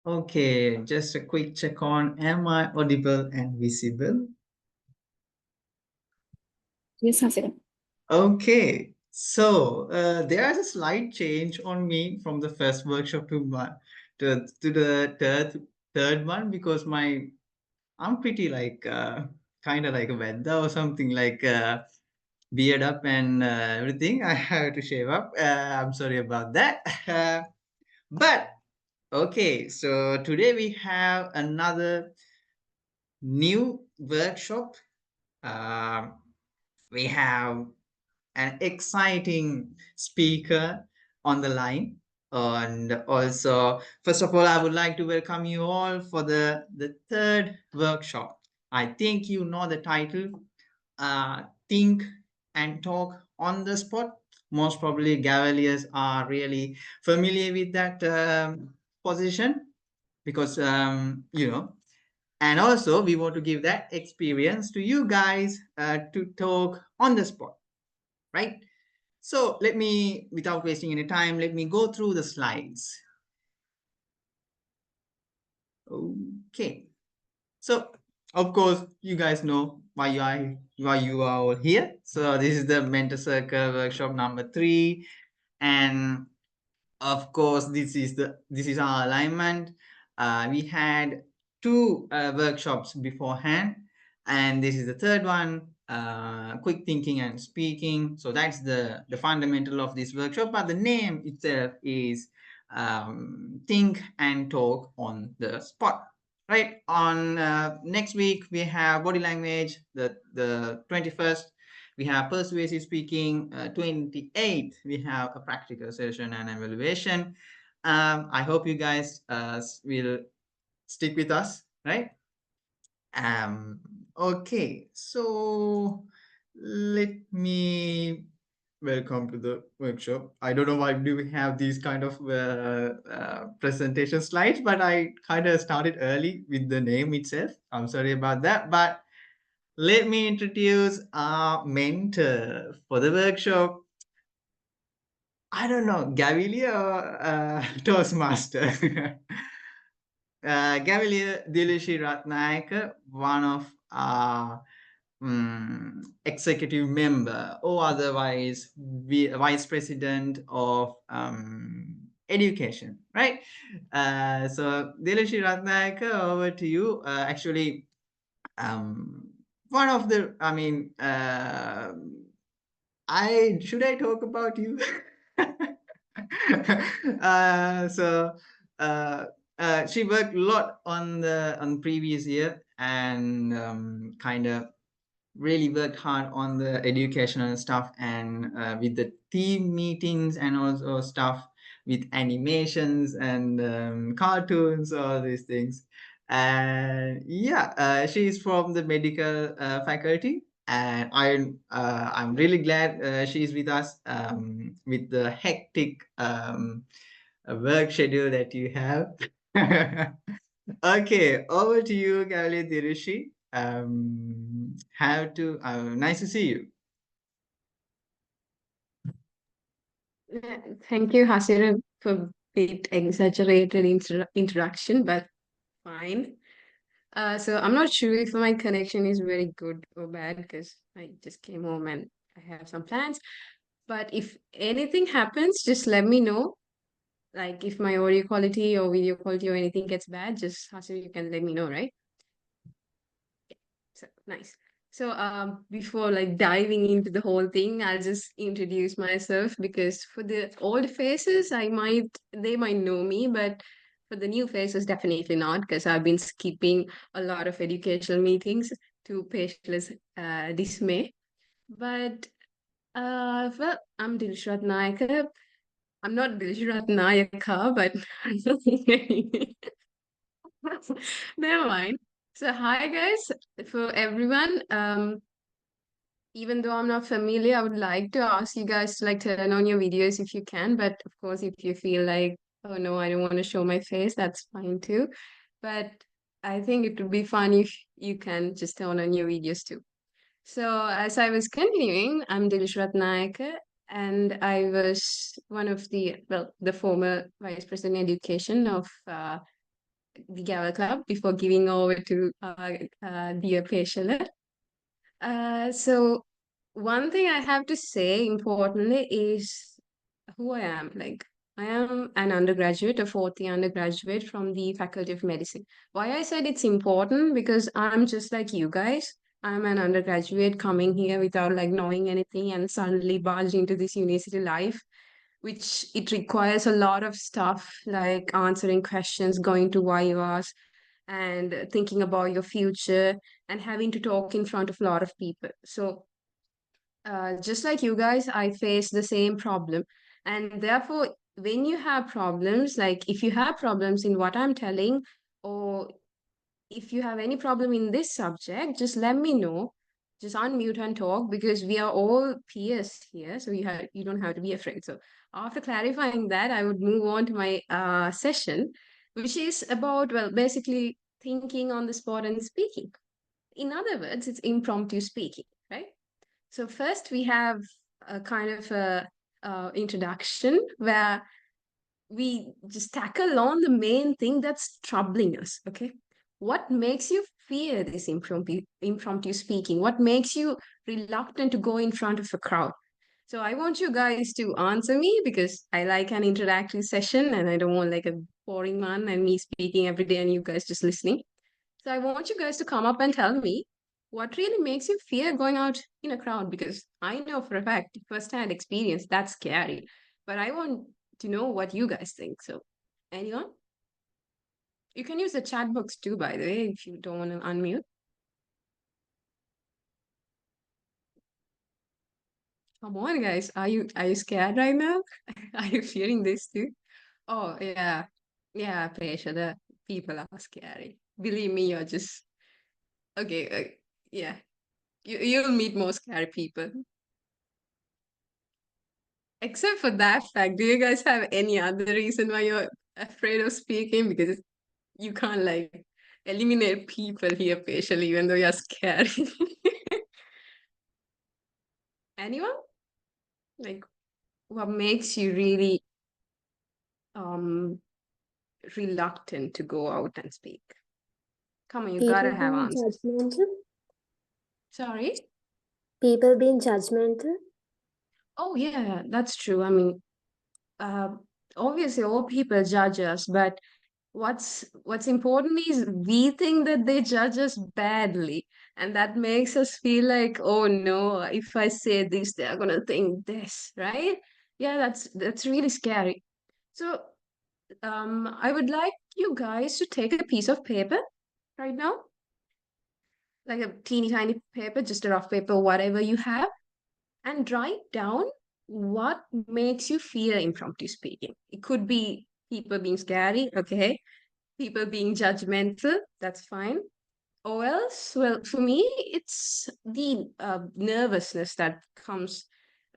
Okay, just a quick check on am I audible and visible? Yes, Hasira. Okay, so there is a slight change on me from the first workshop to the third one because I'm pretty like kind of like a Vedda or something like beard up and everything. I have to shave up. I'm sorry about that. But okay, so today we have another new workshop. Um, we have an exciting speaker on the line. And also, first of all, I would like to welcome you all for the third workshop. I think you know the title, Think and Talk on the Spot. Most probably, Gaveliers are really familiar with that position because, and also we want to give that experience to you guys to talk on the spot, right? So let me, without wasting any time, let me go through the slides. Okay. So of course, you guys know why you are all here. So this is the Mentor Circle workshop number 3, and of course, this is our alignment. We had two workshops beforehand, and this is the third one. Quick thinking and speaking. So that's the fundamental of this workshop. But the name itself is think and talk on the spot. Right. On next week we have body language. The 21st we have persuasive speaking. 28th we have a practical session and evaluation. I hope you guys will stick with us, right? um okay, so let me welcome to the workshop. I don't know why do we have these kind of presentation slides, but I kind of started early with the name itself. I'm sorry about that, but let me introduce our mentor for the workshop. I don't know, Gavelier or Toastmaster. Gavelier Dilushi Ratnayake, one of our executive member or otherwise vice president of education, right? So Dilushi Ratnayake, over to you. Actually, um, one of the, I should I talk about you? So uh, she worked a lot on previous year and kind of really worked hard on the educational stuff and with the team meetings and also stuff with animations and cartoons, all these things. And yeah, she's from the medical faculty, and I'm really glad she's with us with the hectic work schedule that you have. Okay, over to you, Gv.Dilushi. Nice to see you. Thank you, Hasira, for a bit exaggerated introduction, but fine. So I'm not sure if my connection is very good or bad because I just came home and I have some plans. But if anything happens, just let me know. Like if my audio quality or video quality or anything gets bad, just Hasira, you can let me know, right? So nice. So before like diving into the whole thing, I'll just introduce myself because for the old faces, they might know me, but for the new faces, definitely not because I've been skipping a lot of educational meetings to patient's dismay. But well, I'm Dilushi Ratnayake. I'm not Dilushi Ratnayaka, but never mind. So hi guys, for everyone. Even though I'm not familiar, I would like to ask you guys to like turn on your videos if you can. But of course, if you feel like, oh no, I don't want to show my face, that's fine too. But I think it would be fun if you can just turn on your videos too. So as I was continuing, I'm Dilushi Ratnayake, and I was one of the former Vice President Education of the Gavel Club before giving over to dear Peshala. So one thing I have to say importantly is who I am. Like, I am an undergraduate, a fourth year undergraduate from the Faculty of Medicine. Why I said it's important because I'm just like you guys. I'm an undergraduate coming here without like knowing anything and suddenly barged into this university life, which it requires a lot of stuff like answering questions, going to vivas, and thinking about your future and having to talk in front of a lot of people. So just like you guys, I face the same problem. And therefore, when you have problems, like if you have problems in what I'm telling, or if you have any problem in this subject, just let me know. Just unmute and talk because we are all peers here. So you don't have to be afraid. So after clarifying that, I would move on to my session, which is about, well, basically thinking on the spot and speaking. In other words, it's impromptu speaking, right? So first we have a kind of a introduction where we just tackle on the main thing that's troubling us. Okay, what makes you fear this impromptu speaking? What makes you reluctant to go in front of a crowd? So I want you guys to answer me because I like an interactive session and I don't want like a boring one and me speaking every day and you guys just listening. So I want you guys to come up and tell me what really makes you fear going out in a crowd because I know for a fact, firsthand experience, that's scary. But I want to know what you guys think. So, anyone? You can use the chat box too, by the way, if you don't want to unmute. Come on, guys. Are you scared right now? Are you fearing this too? Oh yeah, yeah, Pesha. The people are scary. Believe me, you're just okay. Yeah, you'll meet more scary people. Except for that fact, do you guys have any other reason why you're afraid of speaking? Because you can't like eliminate people here facially, even though you're scared. Anyone? Like, what makes you really um reluctant to go out and speak? Come on, you gotta People have being answers. judgmental. Sorry? People being judgmental. Oh yeah, that's true. I mean, uh, obviously all people judge us, but what's important is we think that they judge us badly, and that makes us feel like, oh no, if I say this they're gonna think this, right? Yeah, that's really scary. So I would like you guys to take a piece of paper right now, like a teeny tiny paper, just a rough paper, whatever you have, and write down what makes you fear impromptu speaking. It could be people being scary, okay, people being judgmental, that's fine. Or else, well, for me, it's the nervousness that comes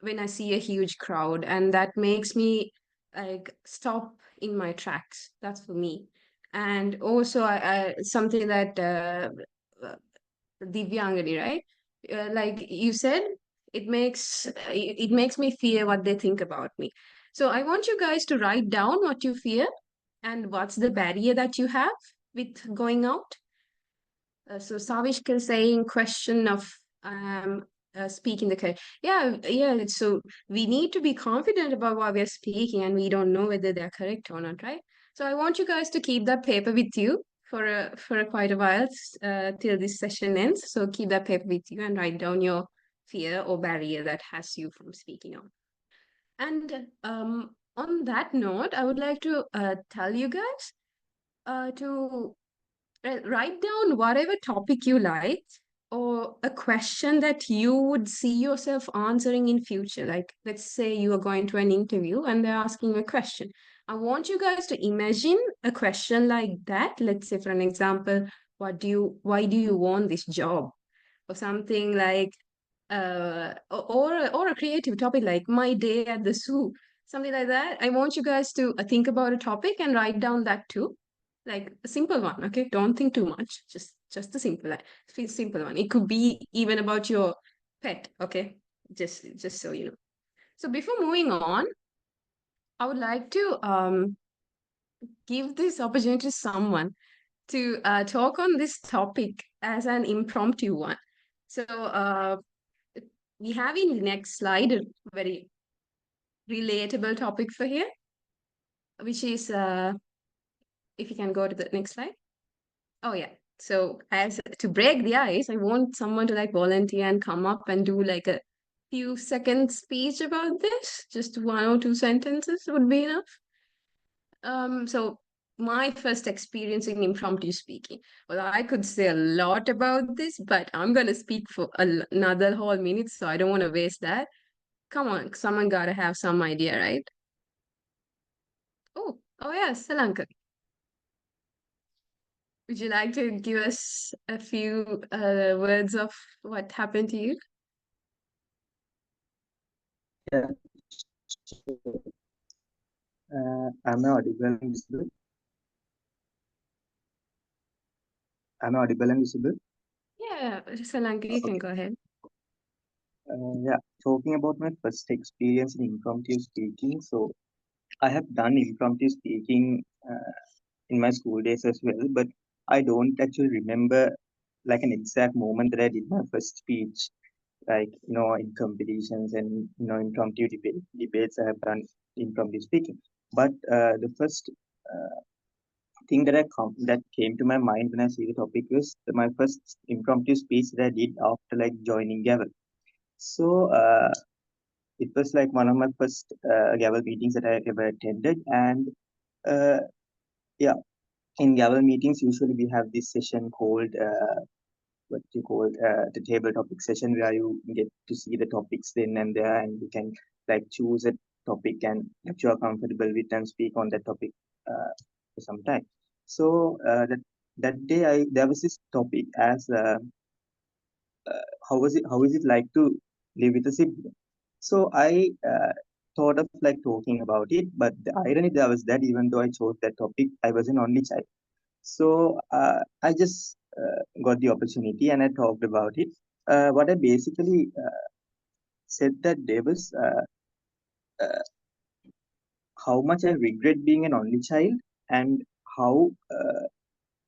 when I see a huge crowd, and that makes me like stop in my tracks. That's for me. And also, something that uh, Divyangani, right? Like you said, it makes me fear what they think about me. So I want you guys to write down what you fear and what's the barrier that you have with going out. So Savishka is saying question of speaking the correct. Yeah, yeah. So we need to be confident about what we're speaking, and we don't know whether they're correct or not, right? So I want you guys to keep that paper with you for quite a while till this session ends. So keep that paper with you and write down your fear or barrier that has you from speaking out. And on that note, I would like to tell you guys to write down whatever topic you like or a question that you would see yourself answering in future. Like, let's say you are going to an interview and they're asking a question. I want you guys to imagine a question like that. Let's say, for an example, why do you want this job? Or something like or a creative topic like my day at the zoo, something like that. I want you guys to think about a topic and write down that too, like a simple one. Okay, don't think too much, just a simple one. It could be even about your pet. Okay, just so you know. So before moving on, I would like to give this opportunity to someone to talk on this topic as an impromptu one. So we have in the next slide a very relatable topic for here, which is if you can go to the next slide. Oh yeah. So as to break the ice, I want someone to like volunteer and come up and do like a few second speech about this. Just 1 or 2 sentences would be enough. So my first experience in impromptu speaking. Well, I could say a lot about this, but I'm gonna speak for another whole minute, so I don't want to waste that. Come on, someone gotta have some idea, right? Oh yeah, Salanka. Would you like to give us a few words of what happened to you? Yeah, sure. Am I audible and visible? Am I audible and visible? Yeah, Salanka, you can Okay. go ahead. Yeah, talking about my first experience in impromptu speaking. So I have done impromptu speaking in my school days as well, but I don't actually remember like an exact moment that I did my first speech, like in competitions and impromptu debates I have done impromptu speaking. But the first thing that came to my mind when I see the topic was my first impromptu speech that I did after like joining Gavel. So it was like one of my first Gavel meetings that I ever attended, and uh, yeah, in Gavel meetings usually we have this session called what you call the table topic session where you get to see the topics then and there, and you can like choose a topic and that you are comfortable with and speak on that topic for some time. So that day there was this topic as how is it like to live with a sibling. So I thought of like talking about it, but the irony there was that even though I chose that topic, I was an only child. So I just got the opportunity and I talked about it. What I basically said that day was uh, how much I regret being an only child, and how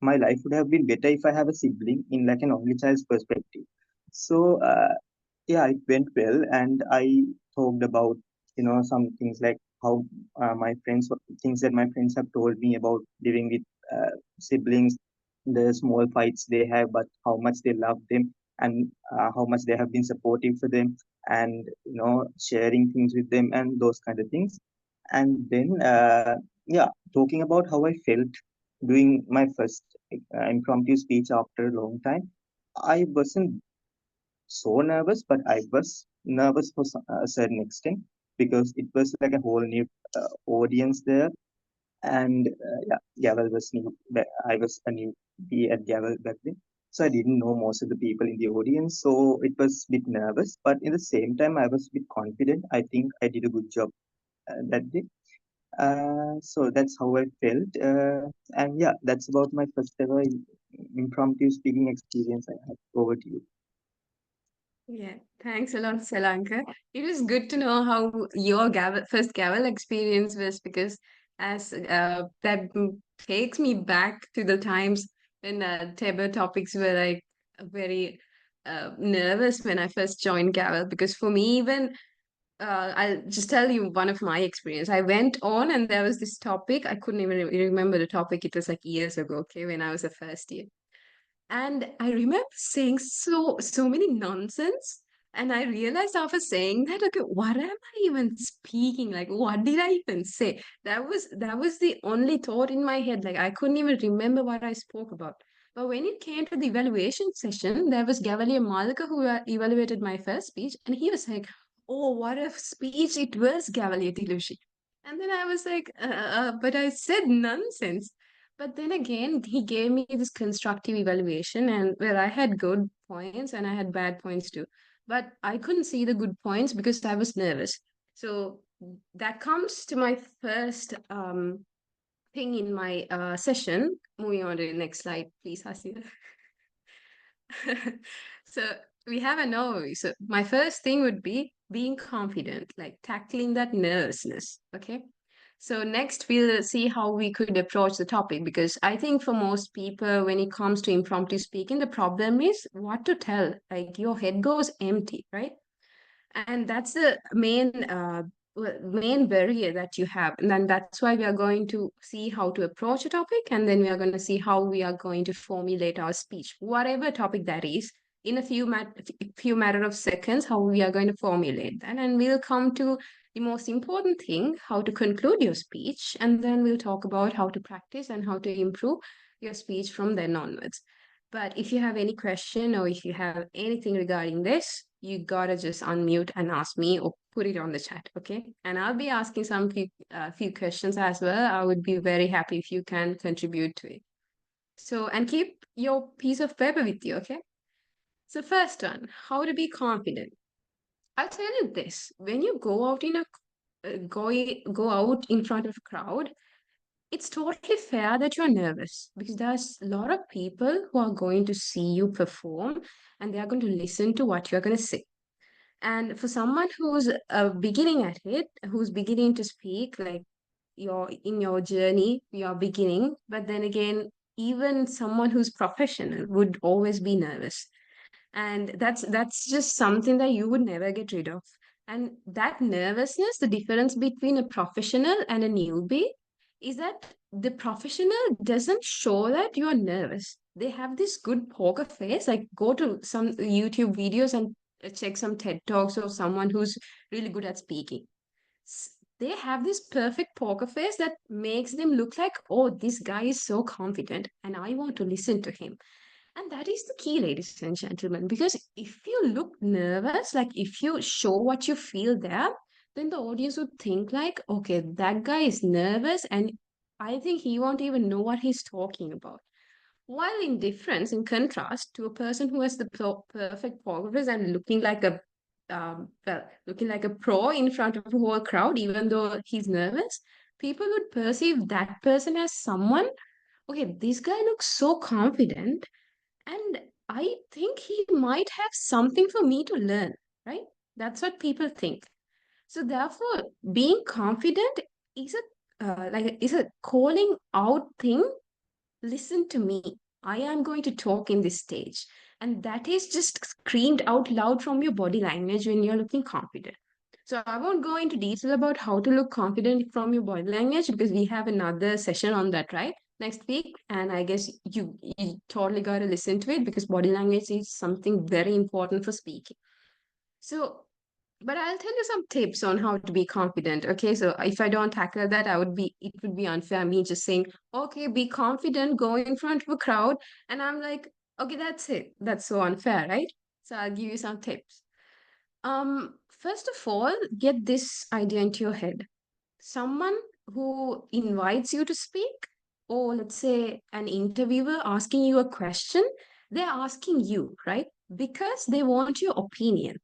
my life would have been better if I have a sibling in like an only child's perspective. So yeah, it went well, and I talked about some things like how my friends things that my friends have told me about living with siblings, the small fights they have, but how much they love them, and how much they have been supportive for them, and sharing things with them and those kind of things. And then yeah, talking about how I felt doing my first impromptu speech after a long time. I wasn't so nervous, but I was nervous for a certain extent because it was like a whole new audience there, and yeah, Gavel was new. I was a newbie at Gavel back then, so I didn't know most of the people in the audience, so it was a bit nervous. But in the same time, I was a bit confident. I think I did a good job that day. So that's how I felt, and yeah, that's about my first ever impromptu speaking experience I had. Over to you. Yeah, thanks a lot, Salanka. It was good to know how your first Gavel experience was because as takes me back to the times when table topics were like very nervous when I first joined Gavel. Because for me, even I'll just tell you one of my experience. I went on and there was this topic. I couldn't even remember the topic. It was like years ago, okay, when I was a first year. And I remember saying so many nonsense. And I realized after saying that, okay, what am I even speaking? Like, what did I even say? That was the only thought in my head. Like I couldn't even remember what I spoke about. But when it came to the evaluation session, there was Gavelier Malika who evaluated my first speech, and he was like, "Oh, what a speech it was, Gv.Dilushi." And then I was like, but I said nonsense. But then again, he gave me this constructive evaluation, and where I had good points and I had bad points too. But I couldn't see the good points because I was nervous. So that comes to my first thing in my session. Moving on to the next slide, please, Hasina. So we have an overview. So my first thing would be being confident, like tackling that nervousness. Okay. So next we'll see how we could approach the topic, because I think for most people, when it comes to impromptu speaking, the problem is what to tell. Like your head goes empty, right? And that's the main barrier that you have. And then that's why we are going to see how to approach a topic, and then we are going to see how we are going to formulate our speech, whatever topic that is, in a few matter of seconds, how we are going to formulate that. And we'll come to the most important thing, how to conclude your speech, and then we'll talk about how to practice and how to improve your speech from then onwards. But if you have any question or if you have anything regarding this, you gotta just unmute and ask me or put it on the chat, okay? And I'll be asking some few questions as well. I would be very happy if you can contribute to it. So, and keep your piece of paper with you, okay? So first one, how to be confident. I'll tell you this: when you go out go out in front of a crowd, it's totally fair that you're nervous, because there's a lot of people who are going to see you perform and they are going to listen to what you're going to say. And for someone who's beginning at it, who's beginning to speak, like you're in your journey, you're beginning, but then again, even someone who's professional would always be nervous. And that's just something that you would never get rid of. And that nervousness, the difference between a professional and a newbie, is that the professional doesn't show that you are nervous. They have this good poker face. Like, go to some YouTube videos and check some TED Talks of someone who's really good at speaking. They have this perfect poker face that makes them look like, oh, this guy is so confident and I want to listen to him. And that is the key, ladies and gentlemen, because if you look nervous, like if you show what you feel there, then the audience would think like, okay, that guy is nervous and I think he won't even know what he's talking about. While in difference, in contrast to a person who has the perfect progress and looking like a pro in front of a whole crowd, even though he's nervous, people would perceive that person as someone, okay, this guy looks so confident and I think he might have something for me to learn, right? That's what people think. So therefore, being confident is a calling out thing. Listen to me. I am going to talk in this stage. And that is just screamed out loud from your body language when you're looking confident. So I won't go into detail about how to look confident from your body language, because we have another session on that, right? Next week. And I guess you totally got to listen to it, because body language is something very important for speaking. So, but I'll tell you some tips on how to be confident. Okay, so if I don't tackle that, it would be unfair me just saying, okay, be confident, go in front of a crowd, and I'm like, okay, that's it. That's so unfair, right? So I'll give you some tips. First of all, get this idea into your head. Someone who invites you to speak, or let's say an interviewer asking you a question, they're asking you, right? Because they want your opinion,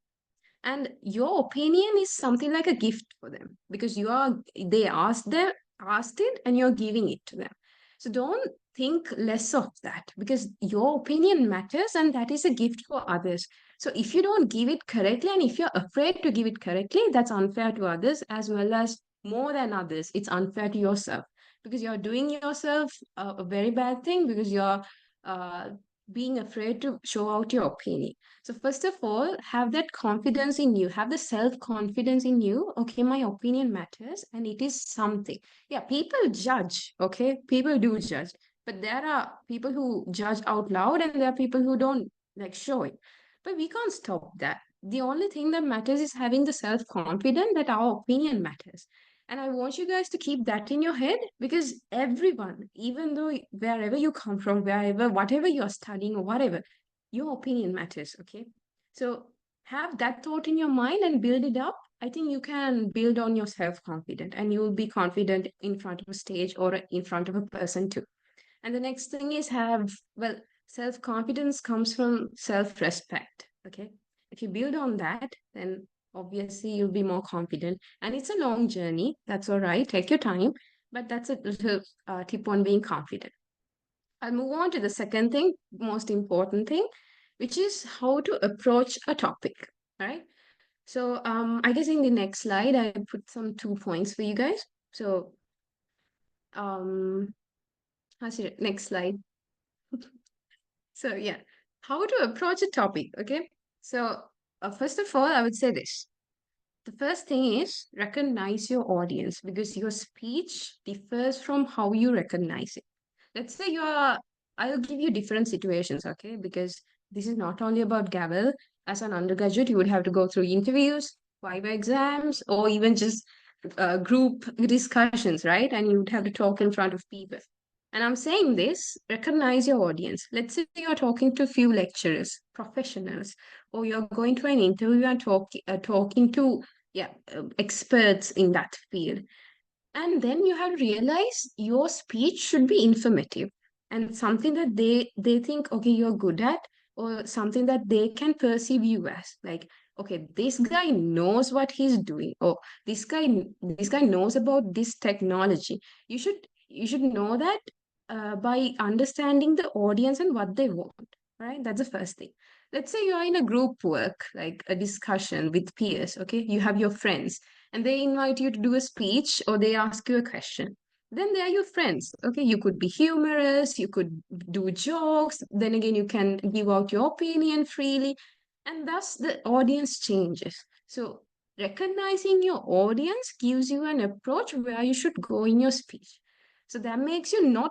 and your opinion is something like a gift for them, because they asked it and you're giving it to them. So don't think less of that, because your opinion matters and that is a gift for others. So if you don't give it correctly, and if you're afraid to give it correctly, that's unfair to others, as well as more than others, it's unfair to yourself, because you're doing yourself a very bad thing, because you're uh, being afraid to show out your opinion. So first of all, have that confidence in you, have the self-confidence in you. Okay, my opinion matters and it is something. Yeah, people judge, okay? People do judge. But there are people who judge out loud and there are people who don't like show it. But we can't stop that. The only thing that matters is having the self-confidence that our opinion matters. And I want you guys to keep that in your head, because everyone, even though wherever you come from, whatever you're studying or whatever, your opinion matters, okay? So have that thought in your mind and build it up. I think you can build on your self-confidence and you will be confident in front of a stage or in front of a person too. And the next thing is self-confidence comes from self-respect, okay? If you build on that, then obviously you'll be more confident. And it's a long journey. That's all right. Take your time. But that's a little tip on being confident. I'll move on to the second thing, most important thing, which is how to approach a topic. All right. So I guess in the next slide, I put some 2 points for you guys. So Next slide. So yeah, how to approach a topic, okay? So first of all, I would say this. The first thing is recognize your audience because your speech differs from how you recognize it. Let's say I'll give you different situations, okay? Because this is not only about Gavel. As an undergraduate, you would have to go through interviews, viva exams, or even just group discussions, right? And you would have to talk in front of people. And I'm saying this, recognize your audience. Let's say you're talking to a few lecturers, professionals, or you're going to an interview and talking to experts in that field. And then you have to realize your speech should be informative and something that they think, okay, you're good at, or something that they can perceive you as. Like, okay, this guy knows what he's doing, or this guy knows about this technology. You should know that by understanding the audience and what they want. Right? That's the first thing. Let's say you are in a group work, like a discussion with peers, okay? You have your friends and they invite you to do a speech or they ask you a question. Then they are your friends. Okay, you could be humorous, you could do jokes, then again, you can give out your opinion freely, and thus the audience changes. So, recognizing your audience gives you an approach where you should go in your speech. So, that makes you not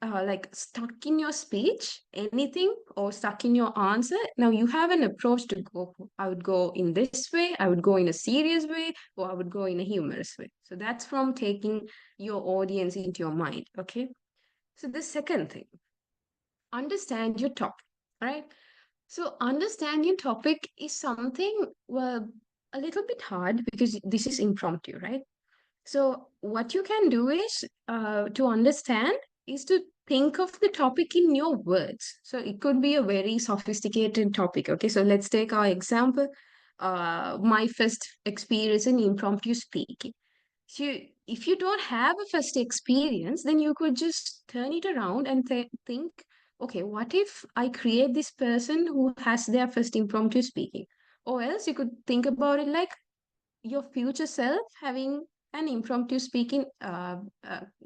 like stuck in your speech, anything, or stuck in your answer. Now you have an approach to go. I would go in this way, I would go in a serious way, or I would go in a humorous way. So that's from taking your audience into your mind. Okay. So the second thing, understand your topic. All right. So understanding topic is something, well, a little bit hard because this is impromptu, right? So what you can do is to understand is to think of the topic in your words. So it could be a very sophisticated topic. Okay, so let's take our example. My first experience in impromptu speaking. So if you don't have a first experience, then you could just turn it around and think, okay, what if I create this person who has their first impromptu speaking? Or else you could think about it like your future self having an impromptu speaking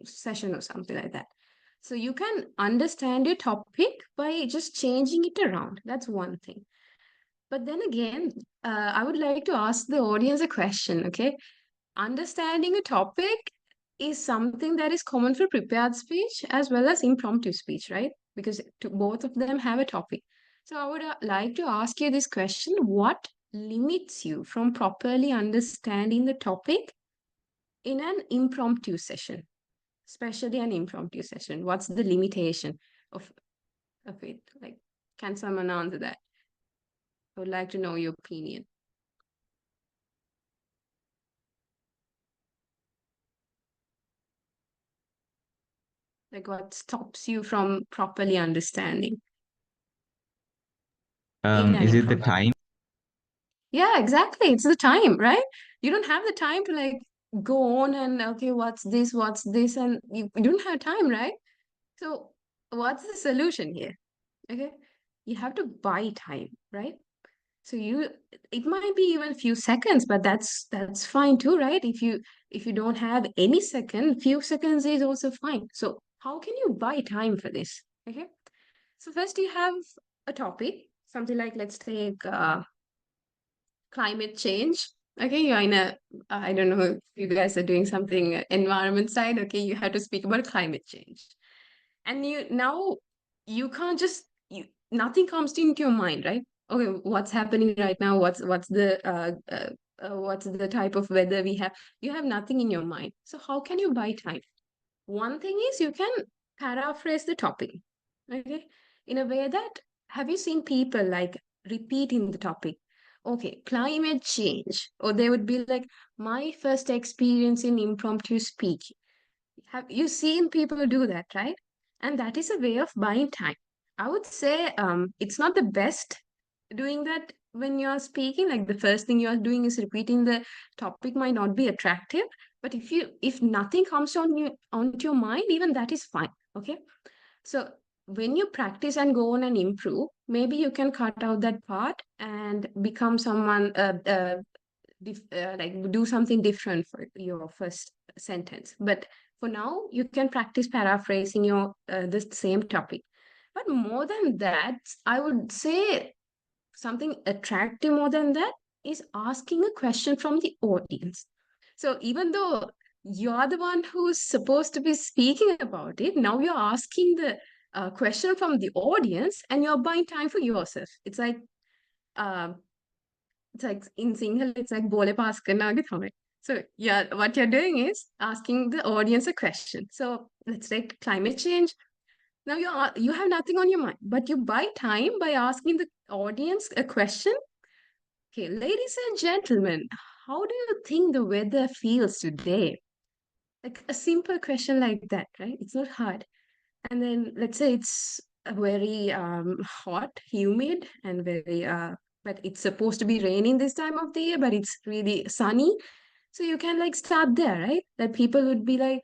session or something like that. So you can understand your topic by just changing it around. That's one thing. But then again, I would like to ask the audience a question, okay? Understanding a topic is something that is common for prepared speech as well as impromptu speech, right? Because both of them have a topic. So I would like to ask you this question. What limits you from properly understanding the topic in an impromptu session, especially an impromptu session? What's the limitation of it? Like, can someone answer that? I would like to know your opinion. Like, what stops you from properly understanding in an Is it the impromptu? time? Yeah, exactly. It's the time, right? You don't have the time to like go on and okay, what's this, and you don't have time, right? So what's the solution here? Okay, you have to buy time, right? So it might be even a few seconds, but that's fine too, right? If you don't have any second, few seconds is also fine. So how can you buy time for this? Okay, so first you have a topic, something like let's take climate change. Okay, you're in a, I don't know if you guys are doing something environment side. Okay, you have to speak about climate change. And you can't just, nothing comes into your mind, right? Okay, what's happening right now? What's the type of weather we have? You have nothing in your mind. So how can you buy time? One thing is you can paraphrase the topic, okay, in a way that, have you seen people like repeating the topic? Okay, climate change, or they would be like, my first experience in impromptu speaking. Have you seen people do that, right? And that is a way of buying time. I would say it's not the best doing that when you're speaking. Like the first thing you're doing is repeating the topic might not be attractive. But if nothing comes onto your mind, even that is fine. Okay. So when you practice and go on and improve, maybe you can cut out that part and become someone like do something different for your first sentence. But For now, you can practice paraphrasing your this same topic. But more than that, I would say something attractive more than that is asking a question from the audience. So even though you're the one who's supposed to be speaking about it, now you're asking the question from the audience and you're buying time for yourself. Uh, it's like in Sinhala, it's like bole pass karna wage thamai. So yeah, what you're doing is asking the audience a question. So let's take climate change. Now you have nothing on your mind, but you buy time by asking the audience a question. Okay, ladies and gentlemen, how do you think the weather feels today? Like a simple question like that, right? It's not hard. And then let's say it's very hot, humid, and but it's supposed to be raining this time of the year, but it's really sunny. So you can like start there, right? That people would be like,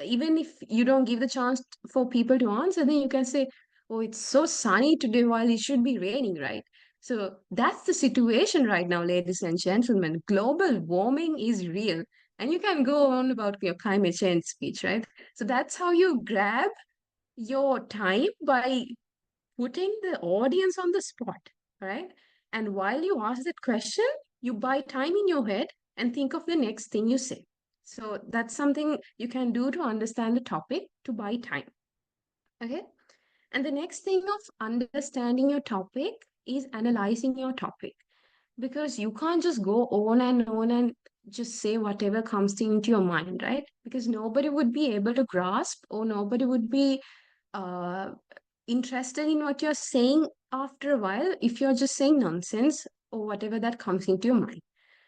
even if you don't give the chance for people to answer, then you can say, oh, it's so sunny today while it should be raining, right? So that's the situation right now, ladies and gentlemen. Global warming is real. And you can go on about your climate change speech, right? So that's how you grab your time by putting the audience on the spot, right? And while you ask that question, you buy time in your head and think of the next thing you say. So that's something you can do to understand the topic to buy time. Okay. And the next thing of understanding your topic is analyzing your topic, because you can't just go on and just say whatever comes into your mind, right? Because nobody would be able to grasp, or nobody would be uh, interested in what you're saying after a while if you're just saying nonsense or whatever that comes into your mind.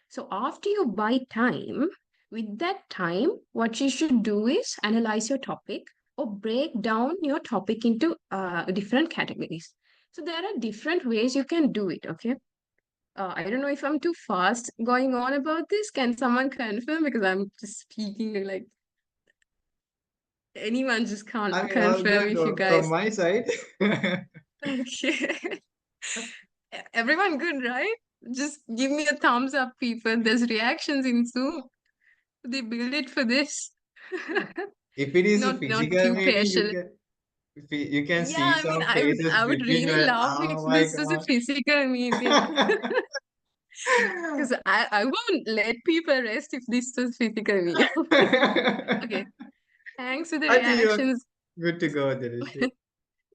So after you buy time, with that time, what you should do is analyze your topic or break down your topic into different categories. So there are different ways you can do it, okay? I don't know if I'm too fast going on about this. Can someone confirm? Because I'm just speaking like anyone just I can't mean, all confirm good if you from guys. my side. Okay. Everyone good, right? Just give me a thumbs up, people. There's reactions in Zoom. They build it for this. If it is a Not physical meeting, Q-Passion. you can Yeah, see I mean, some faces I would between you really and love if oh my this was a god. physical meeting. Because I won't let people rest if this was physical meeting. Okay. Thanks for the I think you're reactions. good to go, Dilushi.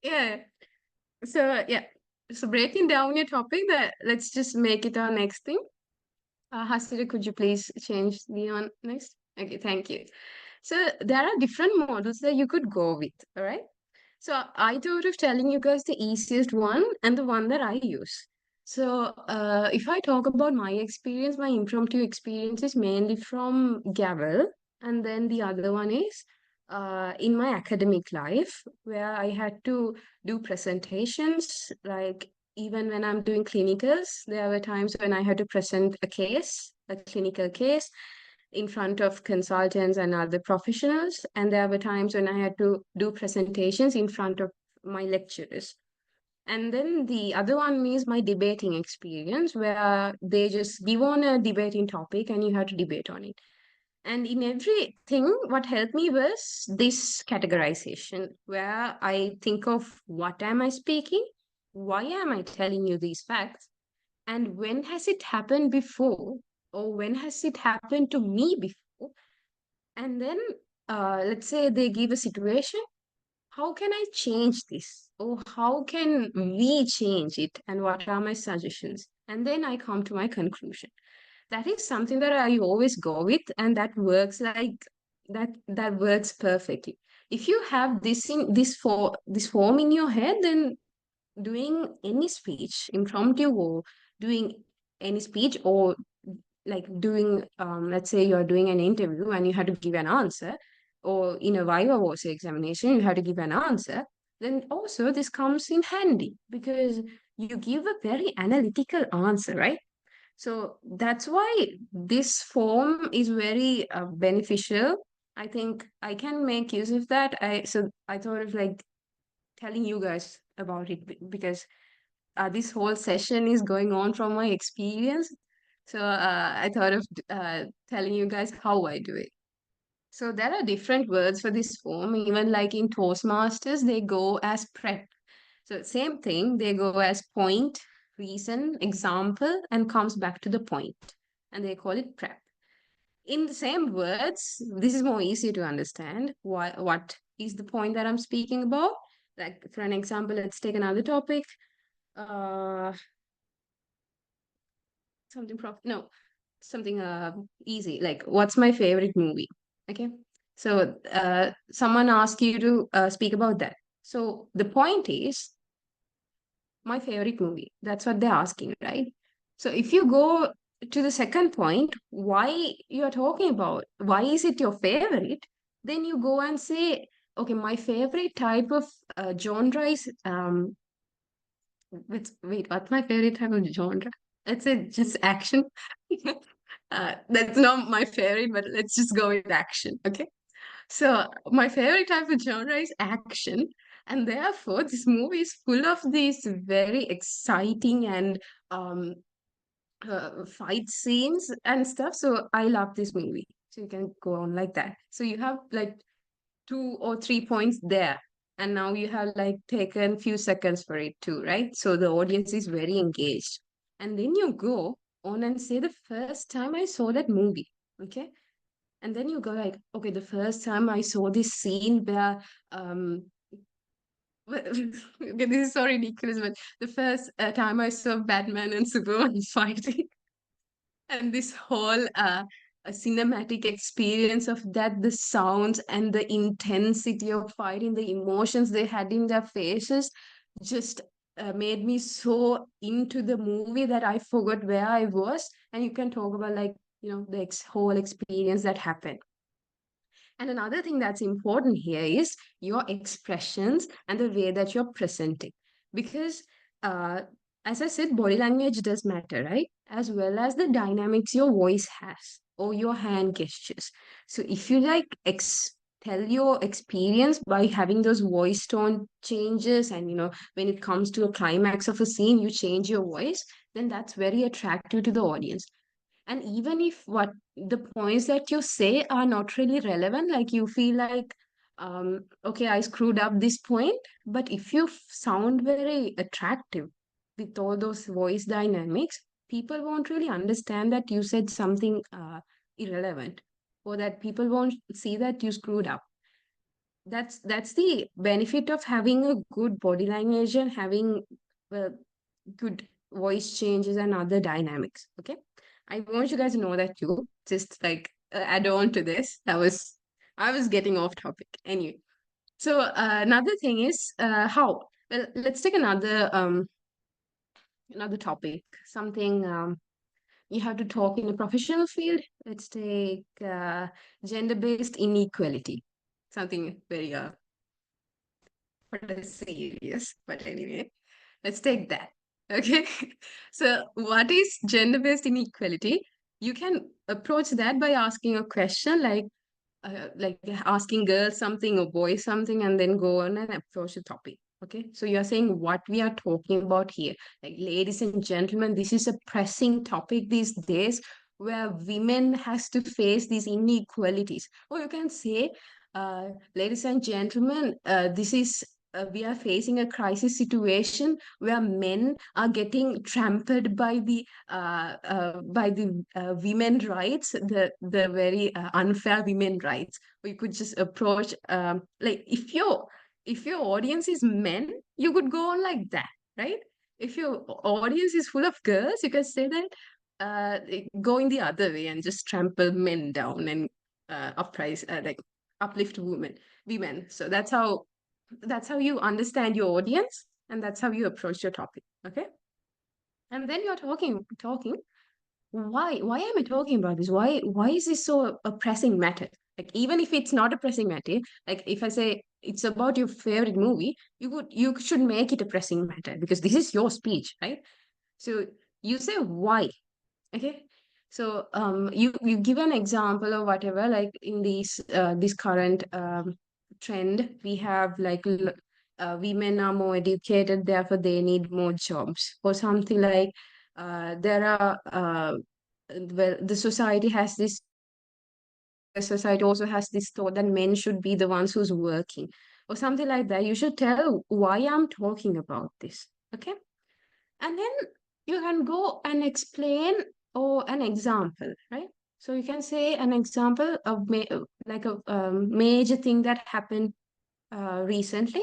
Yeah. So yeah. So breaking down your topic, that let's just make it our next thing. Hasira, could you please change the on next? Okay, thank you. So there are different models that you could go with, all right? So I thought of telling you guys the easiest one and the one that I use. So if I talk about my experience, my impromptu experience is mainly from Gavel, and then the other one is in my academic life, where I had to do presentations. Like even when I'm doing clinicals, there were times when I had to present a case, a clinical case, in front of consultants and other professionals. And there were times when I had to do presentations in front of my lecturers. And then the other one is my debating experience, where they just give on a debating topic and you have to debate on it. And in everything, what helped me was this categorization, where I think of what am I speaking? Why am I telling you these facts? And when has it happened before? Or when has it happened to me before? And then let's say they give a situation. How can I change this? Or how can we change it? And what are my suggestions? And then I come to my conclusion. That is something that I always go with, and that works like that works perfectly. If you have this in this form in your head, then doing any speech, impromptu, or doing any speech, or like doing let's say you're doing an interview and you have to give an answer, or in a viva voce examination you have to give an answer, then also this comes in handy because you give a very analytical answer, right? So that's why this form is very beneficial. I think I can make use of that. I thought of like telling you guys about it because this whole session is going on from my experience. So I thought of telling you guys how I do it. So there are different words for this form. Even like in Toastmasters, they go as prep. So same thing, they go as point, reason, example, and comes back to the point. And they call it prep. In the same words, this is more easy to understand. What is the point that I'm speaking about? Like for an example, let's take another topic. Something something easy. Like what's my favorite movie? Okay. So someone asked you to speak about that. So the point is my favorite movie. That's what they're asking, right? So if you go to the second point, why you're talking about, why is it your favorite? Then you go and say, okay, my favorite type of genre is wait, what's my favorite type of genre? Let's say just action. That's not my favorite, but let's just go with action. Okay. So my favorite type of genre is action, and therefore this movie is full of these very exciting and um fight scenes and stuff. So I love this movie. So you can go on like that. So you have like 2 or 3 points there, and now you have like taken few seconds for it too, right? So the audience is very engaged, and then you go on and say the first time I saw that movie. Okay. And then you go like, okay, the first time I saw this scene where okay, this is so ridiculous, but the first time I saw Batman and Superman fighting, and this whole a cinematic experience of that, the sounds and the intensity of fighting, the emotions they had in their faces, just made me so into the movie that I forgot where I was. And you can talk about like, the whole experience that happened. And another thing that's important here is your expressions and the way that you're presenting. Because, uh, as I said, body language does matter, right? As well as the dynamics your voice has or your hand gestures. So if you like tell your experience by having those voice tone changes, and when it comes to a climax of a scene, you change your voice, then that's very attractive to the audience. And even if what the points that you say are not really relevant, like you feel like, okay, I screwed up this point, but if you sound very attractive with all those voice dynamics, people won't really understand that you said something irrelevant, or that people won't see that you screwed up. That's the benefit of having a good body language and having uh, good voice changes and other dynamics. Okay, I want you guys to know that too. Just like add on to this, I was getting off topic anyway. So another thing is how. Well, let's take another topic. Something you have to talk in a professional field. Let's take gender-based inequality. Something very what is serious, but anyway, let's take that. Okay. So, what is gender based inequality? You can approach that by asking a question like asking girls something or boys something, and then go on and approach the topic. Okay. So, you're saying what we are talking about here. Like, ladies and gentlemen, this is a pressing topic these days where women has to face these inequalities. Or you can say, ladies and gentlemen, this is we are facing a crisis situation where men are getting trampled by the women rights, the very unfair women rights. Or you could just approach like if your audience is men, you could go on like that, right? If your audience is full of girls, you can say that going the other way and just trample men down and like uplift women. So that's how you understand your audience, and that's how you approach your topic. Okay. And then you're talking why am I talking about this? Why is this so a pressing matter? Like even if it's not a pressing matter, like if I say it's about your favorite movie, you should make it a pressing matter because this is your speech, right? So you say why. Okay. So you give an example or whatever, like in this current trend, we have like women are more educated, therefore they need more jobs, or something like there are well, the society has this society also has this thought that men should be the ones who's working or something like that. You should tell why I'm talking about this. Okay. And then you can go and explain or an example, right? So you can say an example of like a major thing that happened recently,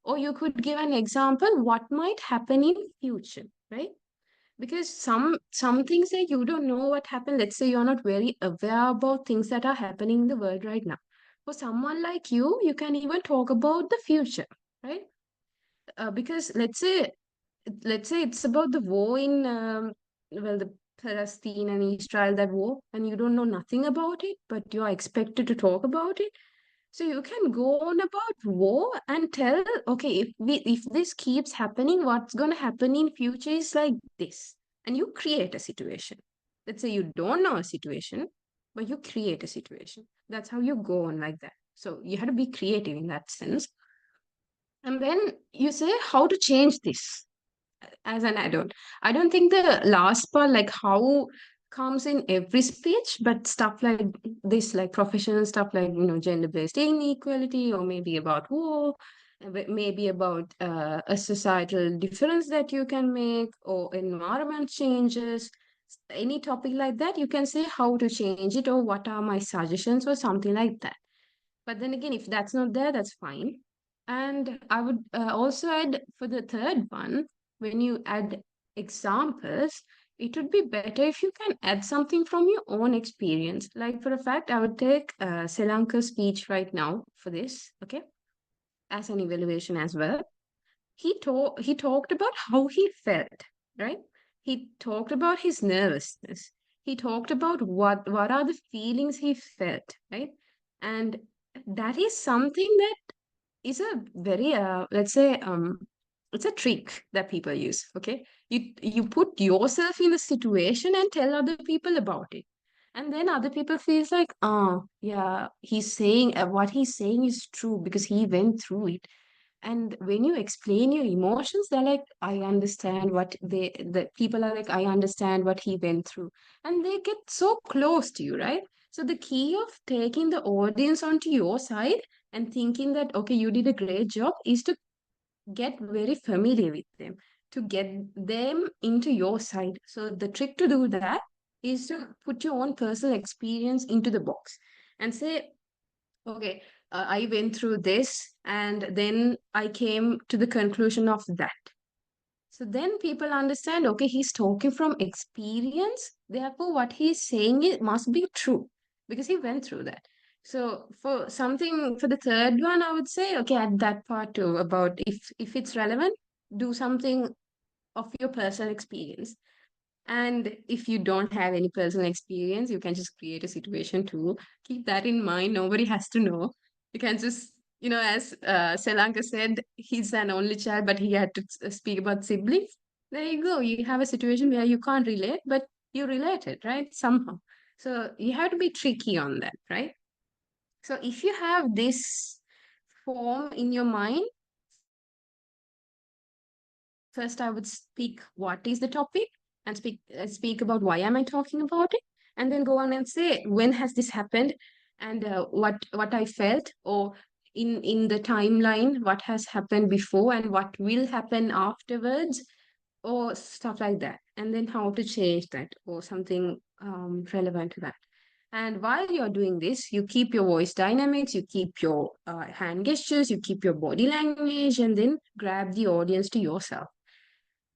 or you could give an example what might happen in future, right? Because some things that you don't know what happened. Let's say you're not very aware about things that are happening in the world right now. For someone like you can even talk about the future, right? Because let's say it's about the war in well, the Palestine and Israel, that war, and you don't know nothing about it, but you're expected to talk about it. So you can go on about war and tell, okay, if this keeps happening, what's going to happen in future is like this, and you create a situation. Let's say you don't know a situation, but you create a situation. That's how you go on like that. So you have to be creative in that sense, and then you say how to change this as an add-on. I don't think the last part, like how, comes in every speech, but stuff like this, like professional stuff, like gender-based inequality, or maybe about war, maybe about a societal difference that you can make, or environment changes, any topic like that, you can say how to change it, or what are my suggestions, or something like that. But then again, if that's not there, that's fine. And I would also add for the third one, when you add examples, it would be better if you can add something from your own experience. Like for a fact, I would take Selanka's speech right now for this, okay, as an evaluation as well. He talked about how he felt, right? He talked about his nervousness. He talked about what are the feelings he felt, right? And that is something that is a very let's say it's a trick that people use. Okay, you put yourself in the situation and tell other people about it, and then other people feels like, oh yeah, he's saying what he's saying is true because he went through it. And when you explain your emotions, they're like, I understand what the people are like, I understand what he went through. And they get so close to you, right? So the key of taking the audience onto your side and thinking that, okay, you did a great job, is to get very familiar with them, to get them into your side. So the trick to do that is to put your own personal experience into the box and say, okay, I went through this and then I came to the conclusion of that. So then people understand, okay, he's talking from experience. Therefore, what he's saying it must be true because he went through that. So for something, for the third one, I would say, okay, add that part too about if it's relevant, do something of your personal experience. And if you don't have any personal experience, you can just create a situation too. Keep that in mind. Nobody has to know. You can just, as Selanka said, he's an only child, but he had to speak about siblings. There you go. You have a situation where you can't relate, but you relate it, right? Somehow. So you have to be tricky on that, right? So if you have this form in your mind, first I would speak what is the topic and speak about why am I talking about it, and then go on and say when has this happened, and what I felt, or in the timeline what has happened before and what will happen afterwards, or stuff like that, and then how to change that or something relevant to that. And while you're doing this, you keep your voice dynamics, you keep your hand gestures, you keep your body language, and then grab the audience to yourself.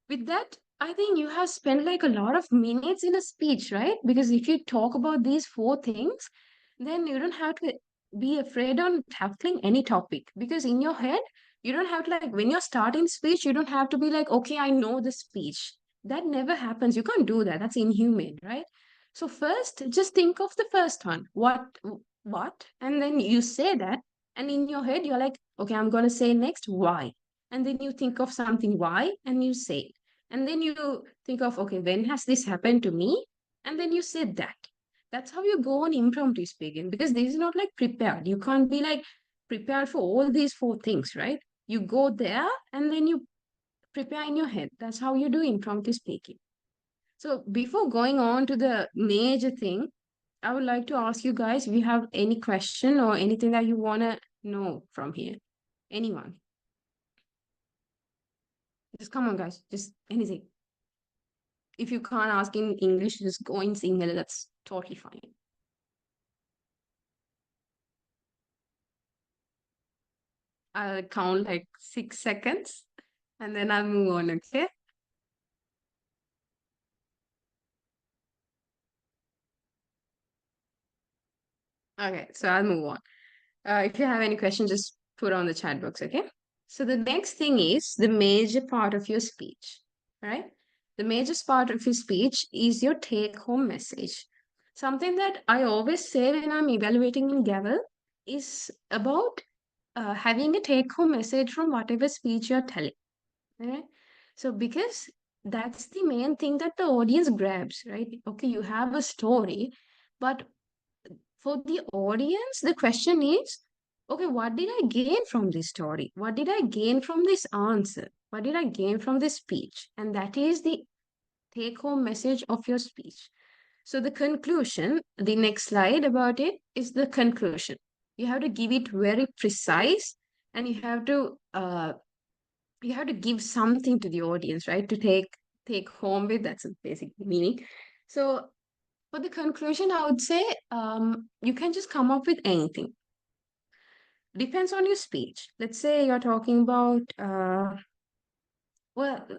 With that, I think you have spent like a lot of minutes in a speech, right? Because if you talk about these four things, then you don't have to be afraid on tackling any topic. Because in your head, you don't have to like, when you're starting speech, you don't have to be like, okay, I know the speech. That never happens. You can't do that. That's inhumane, right? So first, just think of the first one. What? And then you say that. And in your head, you're like, okay, I'm going to say next, why? And then you think of something why and you say it. And then you think of, okay, when has this happened to me? And then you said that. That's how you go on impromptu speaking, because this is not like prepared. You can't be like prepared for all these four things, right? You go there and then you prepare in your head. That's how you do impromptu speaking. So before going on to the major thing, I would like to ask you guys if you have any question or anything that you want to know from here. Anyone? Just come on, guys. Just anything. If you can't ask in English, just go in Sinhala. That's totally fine. I'll count like 6 seconds and then I'll move on, okay? Okay, so I'll move on. If you have any questions, just put on the chat box, okay? So the next thing is the major part of your speech, right? The major part of your speech is your take-home message. Something that I always say when I'm evaluating in Gavel is about having a take-home message from whatever speech you're telling, right? So because that's the main thing that the audience grabs, right? Okay, you have a story, but for the audience, the question is, okay, what did I gain from this story? What did I gain from this answer? What did I gain from this speech? And that is the take home message of your speech. So, the conclusion, the next slide about it is the conclusion. You have to give it very precise and you have to give something to the audience, right? To take home with. That's a basic meaning. So for the conclusion, I would say you can just come up with anything. Depends on your speech. Let's say you're talking about,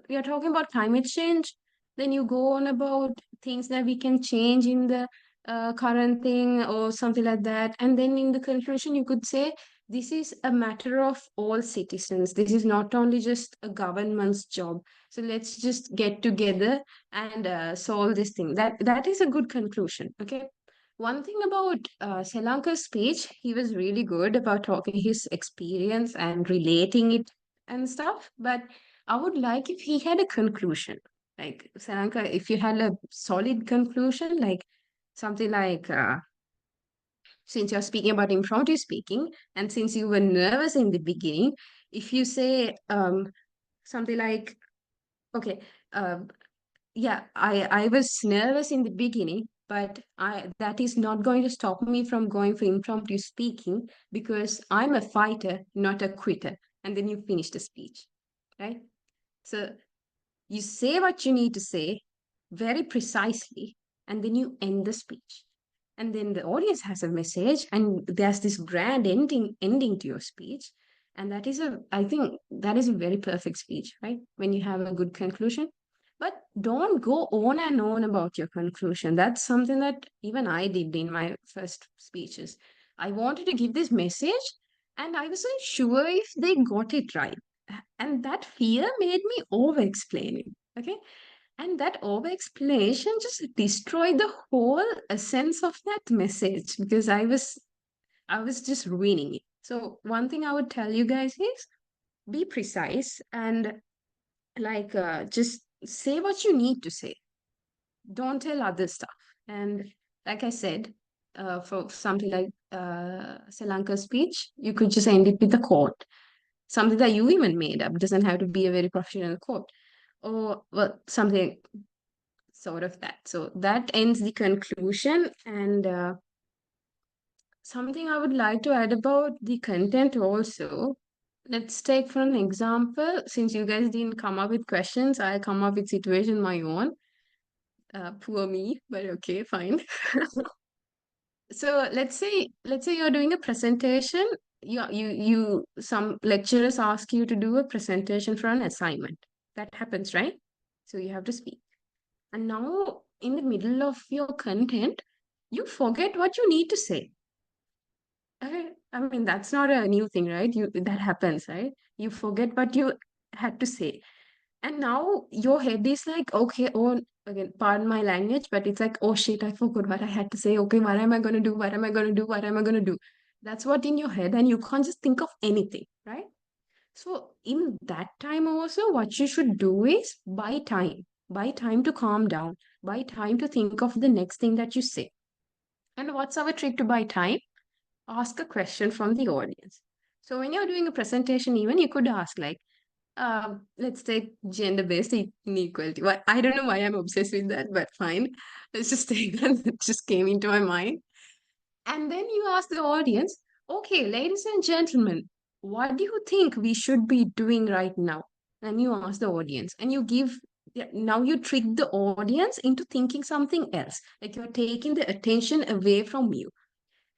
you're talking about climate change, then you go on about things that we can change in the current thing or something like that. And then in the conclusion, you could say, this is a matter of all citizens. This is not only just a government's job. So let's just get together and solve this thing. That is a good conclusion. Okay. One thing about Selanka's speech, he was really good about talking his experience and relating it and stuff. But I would like if he had a conclusion. Like Selanka, if you had a solid conclusion, like something like since you're speaking about impromptu speaking, and since you were nervous in the beginning, if you say something like, okay, yeah, I was nervous in the beginning, but that is not going to stop me from going for impromptu speaking because I'm a fighter, not a quitter. And then you finish the speech, right? So you say what you need to say very precisely, and then you end the speech. And then the audience has a message, and there's this grand ending to your speech. And I think that is a very perfect speech, right? When you have a good conclusion. But don't go on and on about your conclusion. That's something that even I did in my first speeches. I wanted to give this message, and I wasn't sure if they got it right. And that fear made me over explain it. Okay. And that over explanation just destroyed the whole essence of that message because I was just ruining it. So one thing I would tell you guys is be precise and like just say what you need to say. Don't tell other stuff. And like I said, for something like Selanka's speech, you could just end it with a quote, something that you even made up. Doesn't have to be a very professional quote, or well, something sort of that. So that ends the conclusion. And something I would like to add about the content also. Let's take for an example, since you guys didn't come up with questions, I'll come up with situation my own. Poor me, but okay, fine. So let's say you're doing a presentation. Some lecturers ask you to do a presentation for an assignment. That happens, right? So you have to speak. And now in the middle of your content, you forget what you need to say. Okay, I mean that's not a new thing, right? That happens, right? You forget what you had to say. And now your head is like, okay, oh, again, pardon my language, but it's like, oh shit, I forgot what I had to say. Okay, what am I going to do? What am I going to do? What am I going to do? That's what in your head, and you can't just think of anything, right? So in that time also, what you should do is buy time to calm down, buy time to think of the next thing that you say. And what's our trick to buy time? Ask a question from the audience. So when you're doing a presentation, even you could ask like, let's take gender-based inequality. Why I don't know why I'm obsessed with that, but fine. Let's just take that. It just came into my mind. And then you ask the audience, okay, ladies and gentlemen, what do you think we should be doing right now? And you ask the audience, and you give, now you trick the audience into thinking something else. Like you're taking the attention away from you.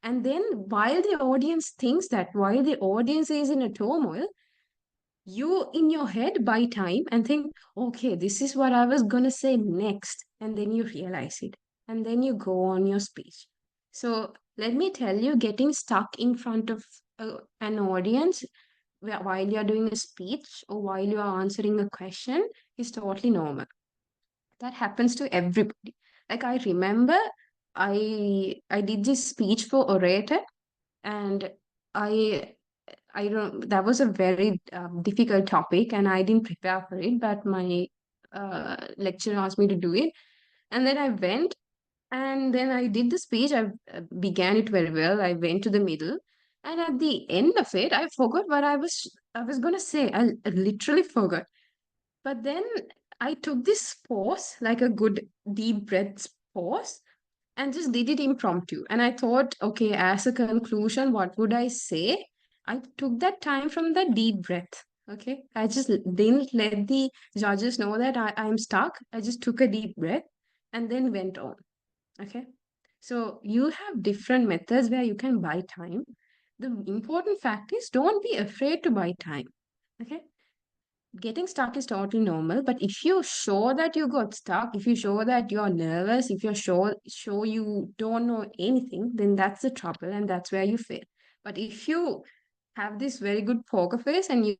And then while the audience thinks that, while the audience is in a turmoil, you in your head buy time and think, okay, this is what I was going to say next. And then you realize it. And then you go on your speech. So let me tell you, getting stuck in front of an audience while you're doing a speech or while you're answering a question is totally normal. That happens to everybody. Like I remember I did this speech for orator, and I I don't, that was a very difficult topic and I didn't prepare for it, but my lecturer asked me to do it. And then I went and then I did the speech. I began it very well. I went to the middle. And at the end of it, I forgot what I was going to say. I literally forgot. But then I took this pause, like a good deep breath pause, and just did it impromptu. And I thought, okay, as a conclusion, what would I say? I took that time from that deep breath. Okay. I just didn't let the judges know that I'm stuck. I just took a deep breath and then went on. Okay. So you have different methods where you can buy time. The important fact is don't be afraid to buy time. Okay. Getting stuck is totally normal, but if you show that you got stuck, if you show that you're nervous, if you show you don't know anything, then that's the trouble and that's where you fail. But if you have this very good poker face and you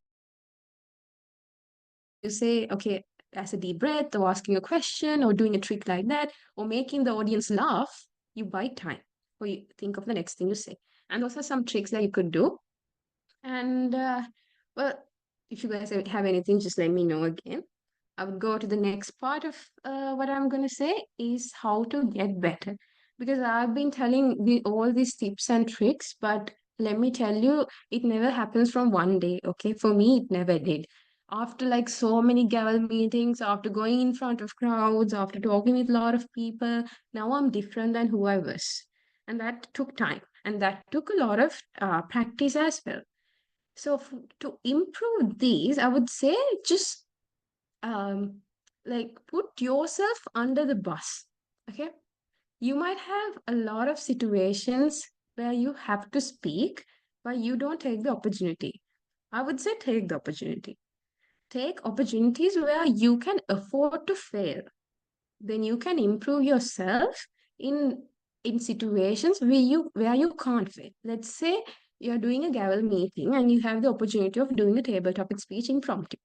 say, okay, as a deep breath or asking a question or doing a trick like that or making the audience laugh, you buy time or you think of the next thing to say. And those are some tricks that you could do. And well, if you guys have anything, just let me know again. I would go to the next part of what I'm going to say is how to get better. Because I've been telling all these tips and tricks, but let me tell you, it never happens from one day. Okay. For me, it never did. After like so many gavel meetings, after going in front of crowds, after talking with a lot of people, now I'm different than who I was. And that took time. And that took a lot of practice as well. So to improve these, I would say just like put yourself under the bus. Okay. You might have a lot of situations where you have to speak, but you don't take the opportunity. I would say take the opportunity. Take opportunities where you can afford to fail. Then you can improve yourself in situations where you can't fail. Let's say you're doing a gavel meeting and you have the opportunity of doing a table topic speech impromptu.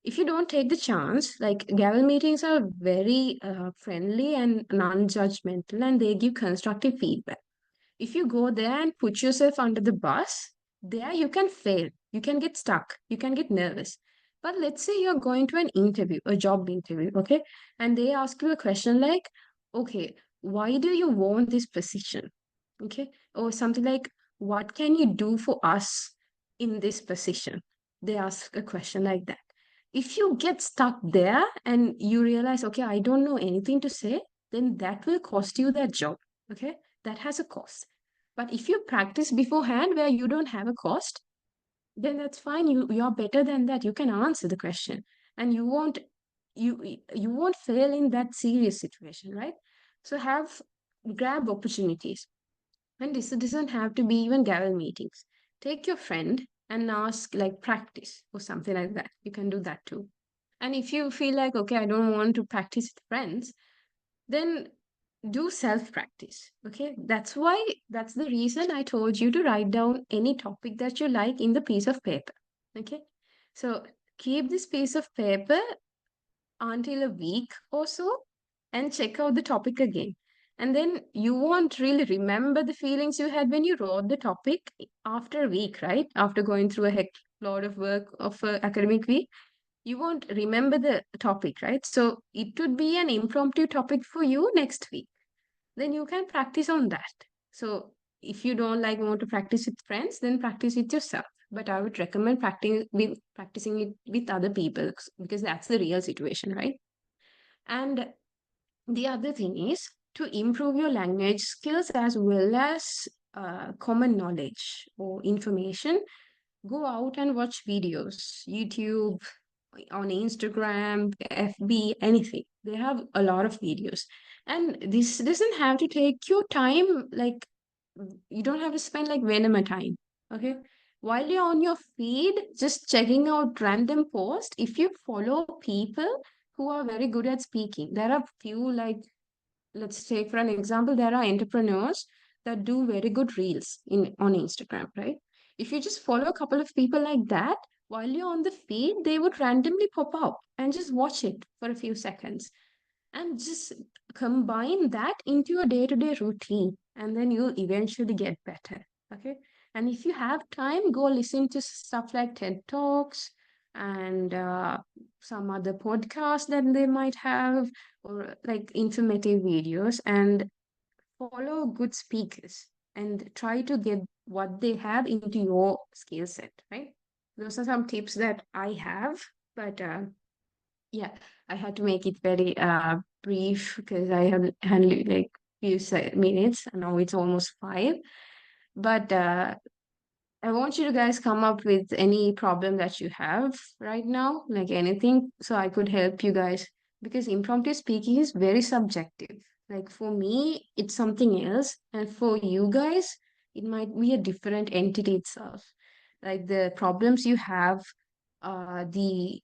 If you don't take the chance, like gavel meetings are very friendly and non-judgmental and they give constructive feedback. If you go there and put yourself under the bus, there you can fail, you can get stuck, you can get nervous. But let's say you're going to an interview, a job interview, okay? And they ask you a question like, okay, why do you want this position? Okay? Or something like, what can you do for us in this position? They ask a question like that. If you get stuck there and you realize, okay, I don't know anything to say, then that will cost you that job. Okay? That has a cost. But if you practice beforehand where you don't have a cost, then that's fine. You're better than that. You can answer the question and you won't fail in that serious situation, right? So grab opportunities. And this doesn't have to be even gavel meetings. Take your friend and ask like practice or something like that. You can do that too. And if you feel like, okay, I don't want to practice with friends, then do self practice. Okay. That's the reason I told you to write down any topic that you like in the piece of paper. Okay. So keep this piece of paper until a week or so and check out the topic again. And then you won't really remember the feelings you had when you wrote the topic after a week, right? After going through a heck lot of work of an academic week, you won't remember the topic, right? So it would be an impromptu topic for you next week. Then you can practice on that. So if you don't want to practice with friends, then practice with yourself. but I would recommend practicing it with other people because that's the real situation, right? And the other thing is to improve your language skills as well as common knowledge or information. Go out and watch videos, YouTube, on Instagram, FB, anything. They have a lot of videos. And this doesn't have to take your time, like, you don't have to spend like venom time. Okay. While you're on your feed, just checking out random posts, if you follow people who are very good at speaking, there are few like, let's take for an example, there are entrepreneurs that do very good reels in on Instagram, right? If you just follow a couple of people like that, while you're on the feed, they would randomly pop up and just watch it for a few seconds and just combine that into your day-to-day routine, and then you'll eventually get better. Okay. And if you have time, go listen to stuff like TED Talks and some other podcasts that they might have, or like informative videos, and follow good speakers and try to get what they have into your skill set, right? Those are some tips that I have, but yeah, I had to make it very brief because I have only like minutes, and now it's almost 5. But I want you to guys come up with any problem that you have right now, like anything, so I could help you guys. Because impromptu speaking is very subjective. Like for me, it's something else, and for you guys, it might be a different entity itself. Like the problems you have, the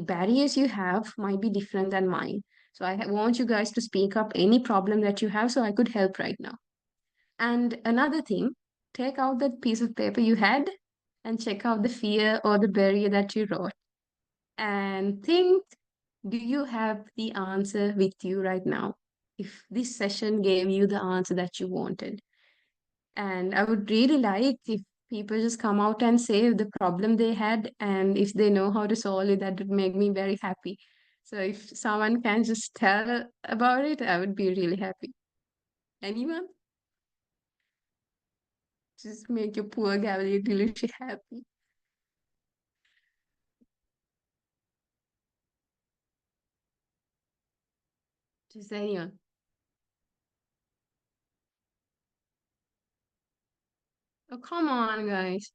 barriers you have might be different than mine. So I want you guys to speak up any problem that you have, so I could help right now. And another thing, take out that piece of paper you had and check out the fear or the barrier that you wrote. And think, do you have the answer with you right now? If this session gave you the answer that you wanted. And I would really like if people just come out and say the problem they had, and if they know how to solve it, that would make me very happy. So if someone can just tell about it, I would be really happy. Anyone? Just make your poor Gv.Dilushi happy. Just anyone. Oh, come on, guys.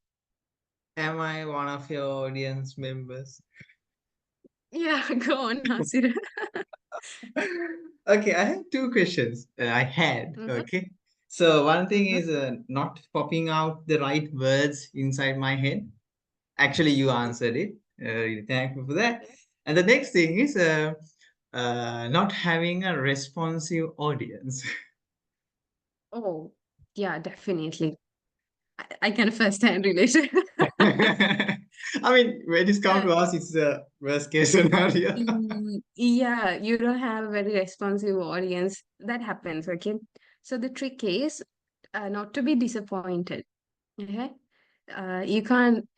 Am I one of your audience members? Yeah, go on, Nasir. Okay, I have two questions. I had. Mhm, Okay. So one thing mhm. is not popping out the right words inside my head. Actually, you answered it. Really thankful for that. Okay. And the next thing is not having a responsive audience. Oh, yeah, definitely. I can first-hand relate. I mean, when it's come Uh, to us, it's the worst case scenario. yeah, you don't have a very responsive audience. That happens, okay? So the trick is not to be disappointed. Okay? You can't,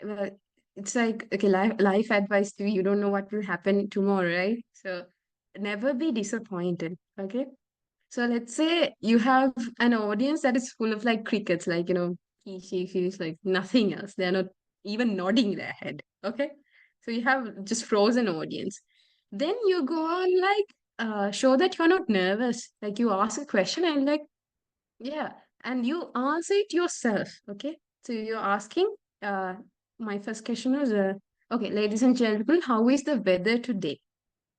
it's like, okay, life advice to you, you don't know what will happen tomorrow, right? So never be disappointed, okay? So let's say you have an audience that is full of like crickets, like, he, she, she's like nothing else. They're not even nodding their head, okay? So you have just frozen audience. Then you go on like, show that you're not nervous. Like you ask a question and like, yeah, and you answer it yourself, okay? So you're asking, uh, my first question was, okay, ladies and gentlemen, how is the weather today?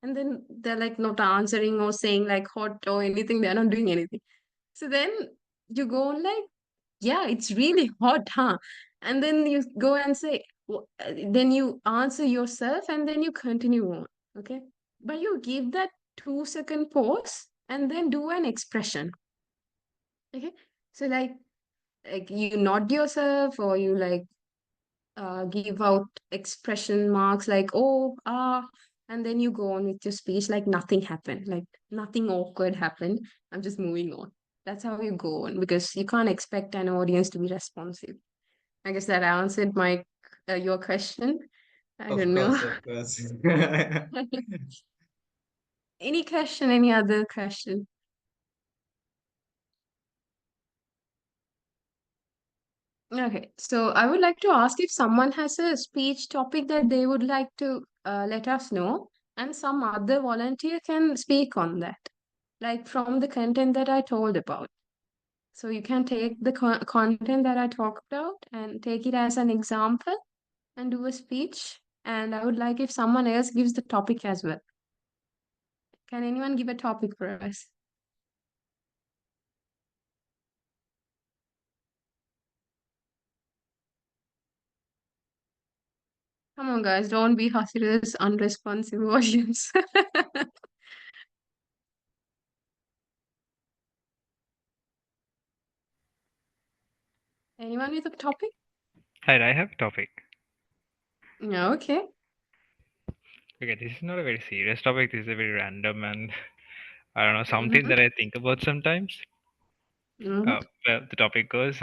And then they're like not answering or saying like hot or anything. They're not doing anything. So then you go on like, yeah, it's really hot, huh? And then you go and say, then you answer yourself and then you continue on, okay? But you give that 2-second pause and then do an expression, okay? So like you nod yourself or you like give out expression marks like oh and then you go on with your speech like nothing happened, like nothing awkward happened. I'm just moving on. That's how you go on because you can't expect an audience to be responsive. I guess that answered my your question. I Of don't know. course, of course. Any question, any other question? Okay, so I would like to ask if someone has a speech topic that they would like to let us know, and some other volunteer can speak on that, like from the content that I told about. So you can take the content that I talked about and take it as an example and do a speech. And I would like if someone else gives the topic as well. Can anyone give a topic for us? Come on, guys, don't be hustlers, unresponsive audience. Anyone with a topic? Hi, I have a topic. No, okay. Okay, this is not a very serious topic. This is a very random and I don't know something Mm-hmm. that I think about sometimes. Mm-hmm. Well, the topic goes: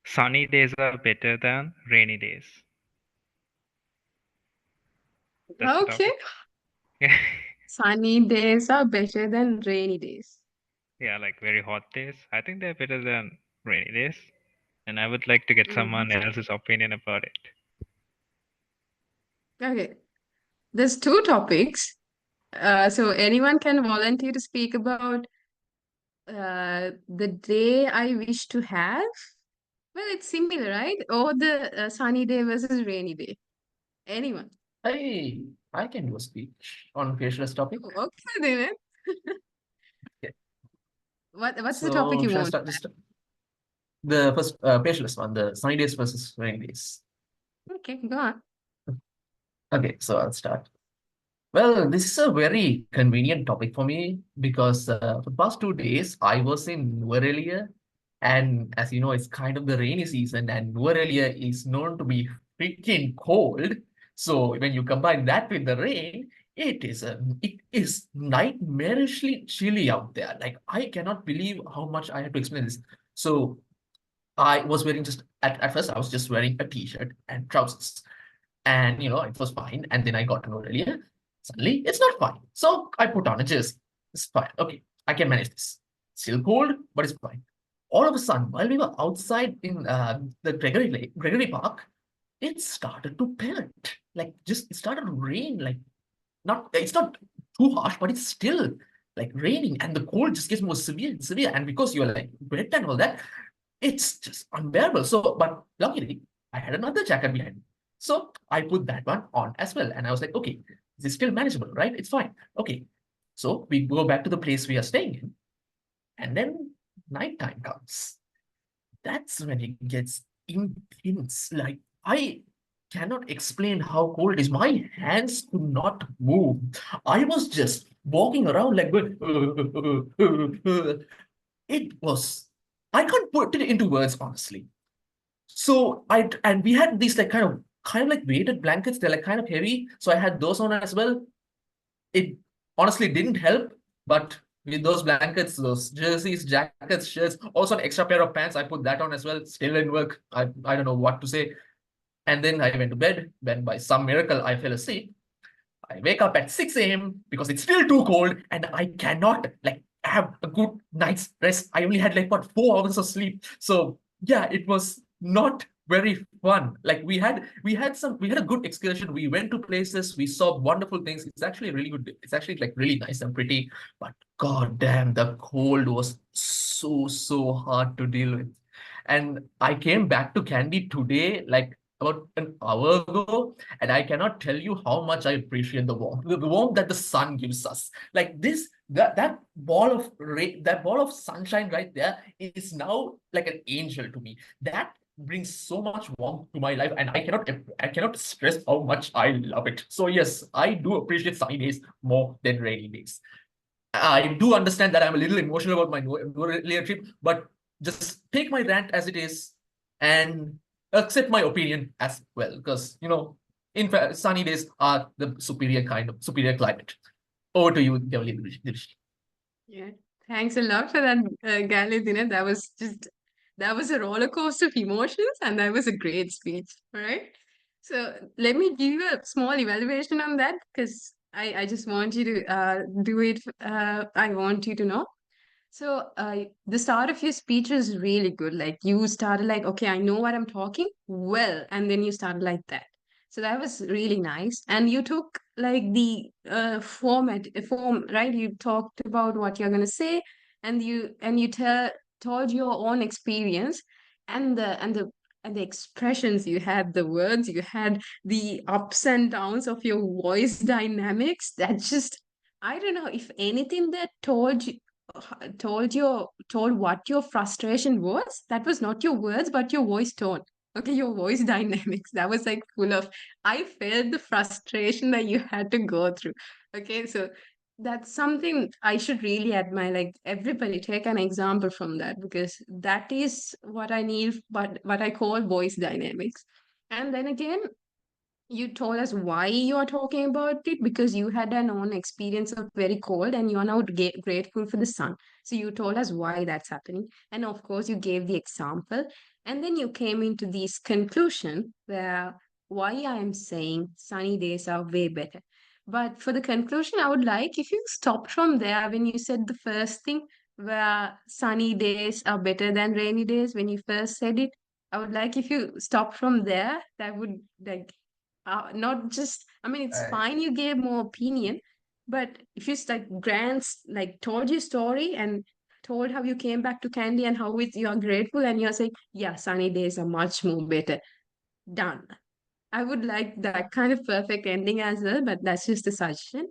sunny days are better than rainy days. That's the Okay. topic. Yeah, Sunny days are better than rainy days. yeah, like very hot days. I think they're better than rainy days, and I would like to get Mm-hmm. someone else's opinion about it. Okay. There's two topics. So anyone can volunteer to speak about the day I wish to have. Well, it's similar, right? Or the sunny day versus rainy day. Anyone? I can do a speech on facialist topic. Oh, okay, then. Okay. What's the topic So you should I want? start this? The first facialist one, the sunny days versus rainy days. Okay, go on. Okay, so I'll start. Well, this is a very convenient topic for me because for the past 2 days I was in Nuerelia, and as you know, it's kind of the rainy season, and Nuerelia is known to be freaking cold. So when you combine that with the rain, it is nightmarishly chilly out there. Like I cannot believe how much I have to explain this. So I was wearing just at first I was just wearing a t-shirt and trousers. And it was fine. And then I got to know earlier, suddenly it's not fine. So I put on a jersey. It's fine. Okay, I can manage this. Still cold, but it's fine. All of a sudden, while we were outside in the Gregory Park, it started to pelt. Like just it started to rain. Like it's not too harsh, but it's still like raining, and the cold just gets more severe and severe. And because you're like wet and all that, it's just unbearable. So, but luckily, I had another jacket behind me. So I put that one on as well. And I was like, okay, this is still manageable, right? It's fine. Okay. So we go back to the place we are staying in. And then nighttime comes. That's when it gets intense. Like I cannot explain how cold it is. My hands could not move. I was just walking around like it was I can't put it into words, honestly. So and we had these like kind of like weighted blankets. They're like kind of heavy. So I had those on as well. It honestly didn't help, but with those blankets, those jerseys, jackets, shirts, also an extra pair of pants, I put that on as well. Still didn't work. I don't know what to say. And then I went to bed. Then by some miracle, I fell asleep. I wake up at 6 a.m. because it's still too cold and I cannot like have a good night's rest. I only had like what 4 hours of sleep. So yeah, it was not very fun. Like we had a good excursion. We went to places, we saw wonderful things. It's actually really good. It's actually like really nice and pretty. But god damn, the cold was so hard to deal with. And I came back to Candy today, like about an hour ago, and I cannot tell you how much I appreciate the warmth that the sun gives us. Like that ball of that ball of sunshine right there is now like an angel to me. That brings so much warmth to my life, and I cannot stress how much I love it. So yes, I do appreciate sunny days more than rainy days. I do understand that I'm a little emotional about my earlier trip, but just take my rant as it is and accept my opinion as well. Because, in fact, sunny days are the superior climate. Over to you, Gv.Dilushi. Yeah. Thanks a lot for that, Galidina. That was a roller coaster of emotions, and that was a great speech. All right. So let me give you a small evaluation on that because I just want you to do it. I want you to know. So, the start of your speech was really good. Like you started like, okay, I know what I'm talking well, and then you started like that. So that was really nice. And you took like the form, right? You talked about what you're gonna say, and you told your own experience, and the expressions you had, the words you had, the ups and downs of your voice dynamics. That just, I don't know if anything that told what your frustration was. That was not your words but your voice tone. Okay, your voice dynamics, that was like full of, I felt the frustration that you had to go through. Okay, so that's something I should really admire. Like everybody take an example from that, because that is what I need, but what I call voice dynamics. And then again, you told us why you are talking about it, because you had an own experience of very cold and you are now grateful for the sun. So you told us why that's happening, and of course you gave the example, and then you came into this conclusion where why I am saying sunny days are way better. But for the conclusion, I would like if you stopped from there when you said the first thing, where sunny days are better than rainy days. When you first said it, I would like if you stop from there. That would like not just, I mean, it's fine you gave more opinion, but if you like grants like told your story and told how you came back to Candy and how you are grateful, and you're saying, yeah, sunny days are much more better. Done. I would like that kind of perfect ending as well, but that's just a suggestion.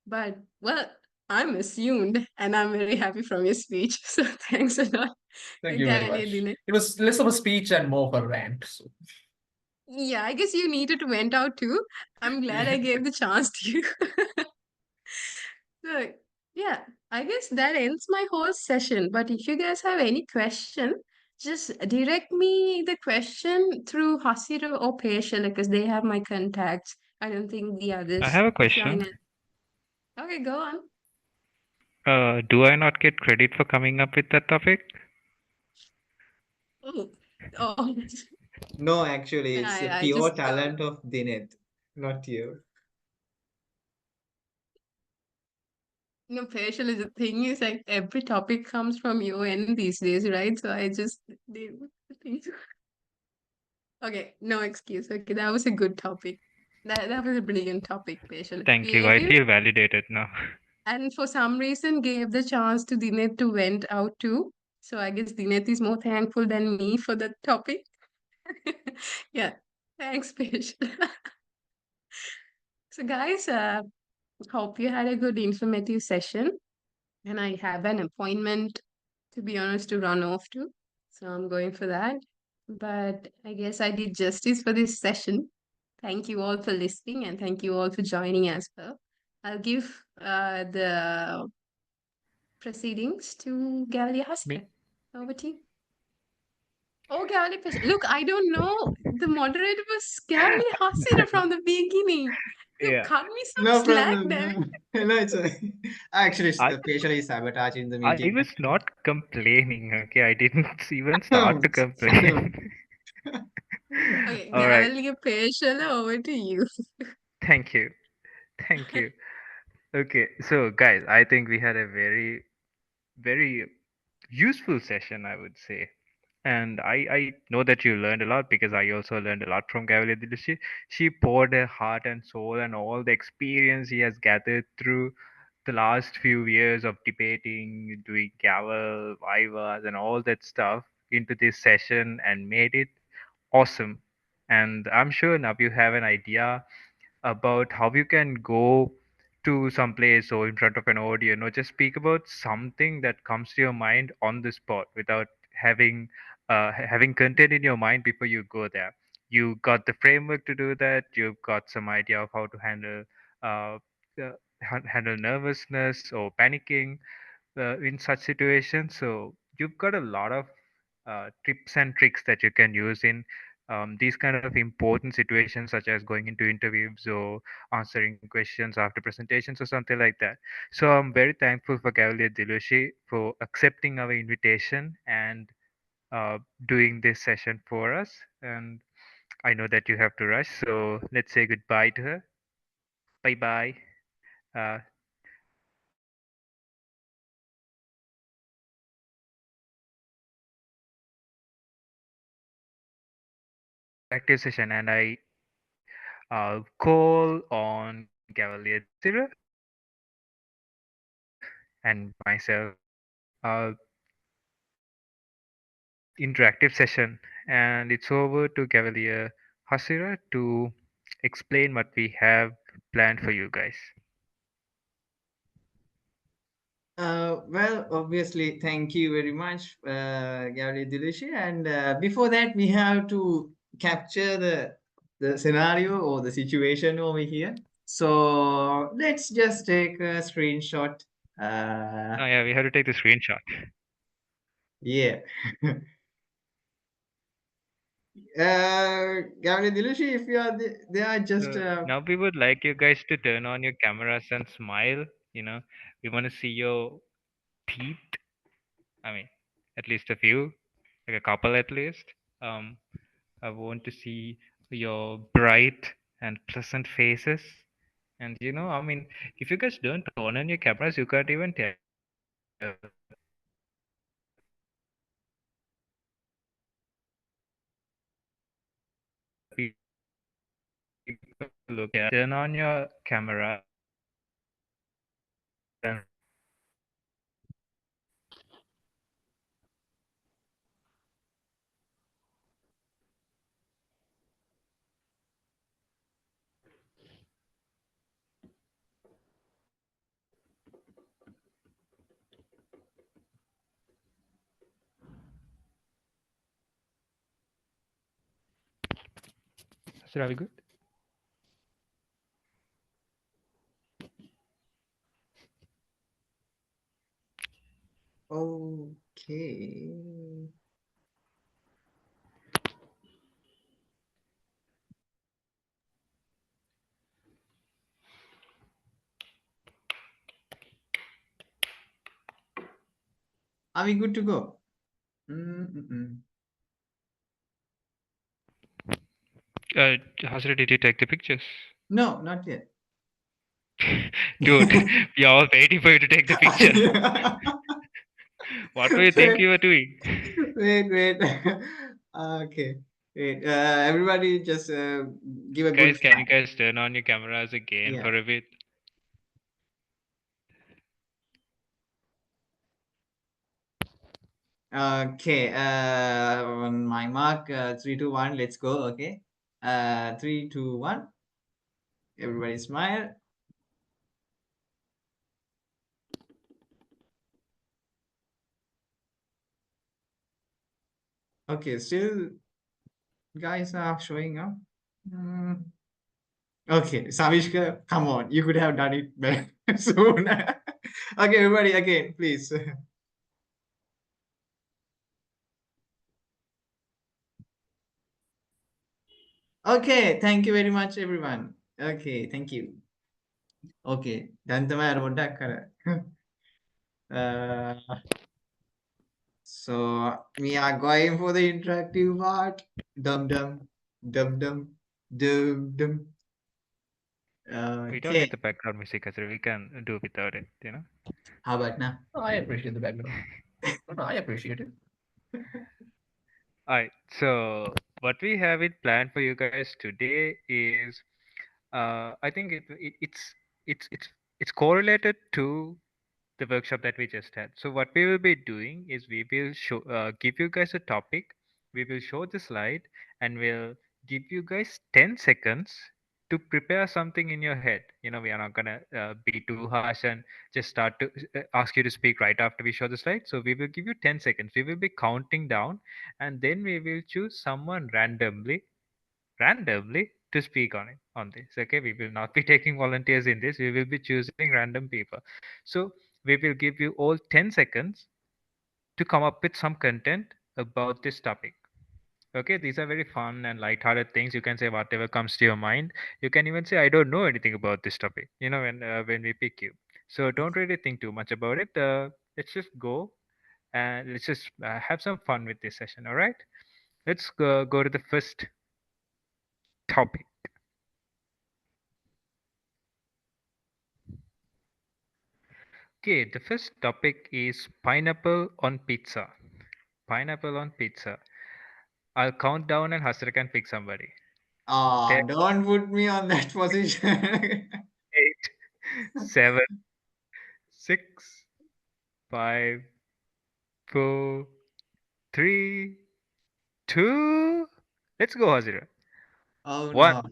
But well, I'm assumed and I'm very happy from your speech. So thanks a lot. Thank you very much. It was less of a speech and more of a rant. So. Yeah, I guess you needed to vent out too. I'm glad I gave the chance to you. So, yeah, I guess that ends my whole session. But if you guys have any question, just direct me the question through Hasira or Pesha, because they have my contacts. I don't think the I others. have a If you're in question. Okay, go on. Do I not get credit for coming up with that topic? Oh, oh. No, actually, it's a I pure just talent of Dinit, not you. no, Pesha is the thing is like every topic comes from your end these days, right? So I just did the thing. Okay, no excuse. Okay, that was a good topic. That was a brilliant topic, Pesha. Thank you. Gave I you, feel validated now. and for some reason gave the chance to Dinet to vent out too. So I guess Dinet is more thankful than me for that topic. Yeah, thanks, Pesha. So guys, hope you had a good informative session, and I have an appointment, to be honest, to run off to. So I'm going for that. But I guess I did justice for this session. Thank you all for listening, and thank you all for joining as well. I'll give the proceedings to Gavelier Me? Haskell. Over to you. Oh, Gavelier, look, I don't know. The moderator was Gavelier Haskell from the beginning. You Yeah. cut me some No slack problem. there. No, it's actually I patiently sabotaging the I meeting. was not complaining. Okay, I didn't even start to complain. Okay, All right. Gavelier Patial, over to you. Thank you. Thank you. Okay, so guys, I think we had a very useful session, I would say. And I know that you learned a lot because I also learned a lot from Gv.Dilushi. She poured her heart and soul and all the experience he has gathered through the last few years of debating, doing Gavel, Vivas, and all that stuff into this session and made it awesome. And I'm sure now you have an idea about how you can go to some place or in front of an audience or just speak about something that comes to your mind on the spot without having content in your mind before you go there. You got the framework to do that. You've got some idea of how to uh, handle nervousness or panicking in such situations. So you've got a lot of tips and tricks that you can use in these kind of important situations, such as going into interviews or answering questions after presentations or something like that. So I'm very thankful for Gv. Dilushi for accepting our invitation and doing this session for us. And I know that you have to rush, so let's say goodbye to her. Bye bye. Uh, interactive session, and I call on Gavelier Hasira and myself for this interactive session. And it's over to Gavelier Hasira to explain what we have planned for you guys. Well, obviously, thank you very much, Gv.Dilushi. And before that, we have to capture the scenario or the situation over here. So let's just take a screenshot. Oh yeah, we have to take the screenshot. Yeah. Gv.Dilushi, if you are there, just Now we would like you guys to turn on your cameras and smile. You know, we want to see your teeth. I mean, at least a few, like a couple at least. Um, I want to see your bright and pleasant faces. And I mean, if you guys don't turn on your cameras, you can't even tell people look. Turn on your camera and so are we good? okay. Are we good to go? Mm-mm. Hasra, did you take the pictures? No, not yet. Dude, we are all waiting for you to take the picture. What do you think you were doing? Wait. Okay. Wait. Everybody just give a good Guys, can you smile. guys turn on your cameras again Yeah. for a bit? Okay. On my mark, 3, 2, 1. Let's go. Okay. 3, 2, 1. Everybody smile. Okay. Still, guys are showing up. Mm. Okay, Savishka, come on. You could have done it better soon. Okay, everybody, again, please. Okay, thank you very much, everyone. Okay, thank you. Okay, දැන් තමයි අර පොඩ්ඩක් අර so we are going for the interactive part. Dum dum dum dum dum dum. We don't Okay, need the background music, Hasra. We can do without it. how about now? I appreciate the background. No, I appreciate it. Alright, so what we have it planned for you guys today is, I think it's correlated to the workshop that we just had. So what we will be doing is we will give you guys a topic. We will show the slide and we'll give you guys 10 seconds to prepare something in your head. We are not gonna be too harsh and just start to ask you to speak right after we show the slide. So we will give you 10 seconds. We will be counting down, and then we will choose someone randomly to speak on this. Okay, we will not be taking volunteers in this. We will be choosing random people. So we will give you all 10 seconds to come up with some content about this topic. Okay, these are very fun and light-hearted things. You can say whatever comes to your mind. You can even say I don't know anything about this topic, when we pick you. So don't really think too much about it. Let's just go and let's just have some fun with this session. All right, let's go to the first topic. Okay, the first topic is pineapple on pizza. Pineapple on pizza. I'll count down and Hasra can pick somebody. Ah, 10, don't put me on that position. 8, 7, 6, 5, 4, 3, 2. Let's go, Hasra. Oh 1. no.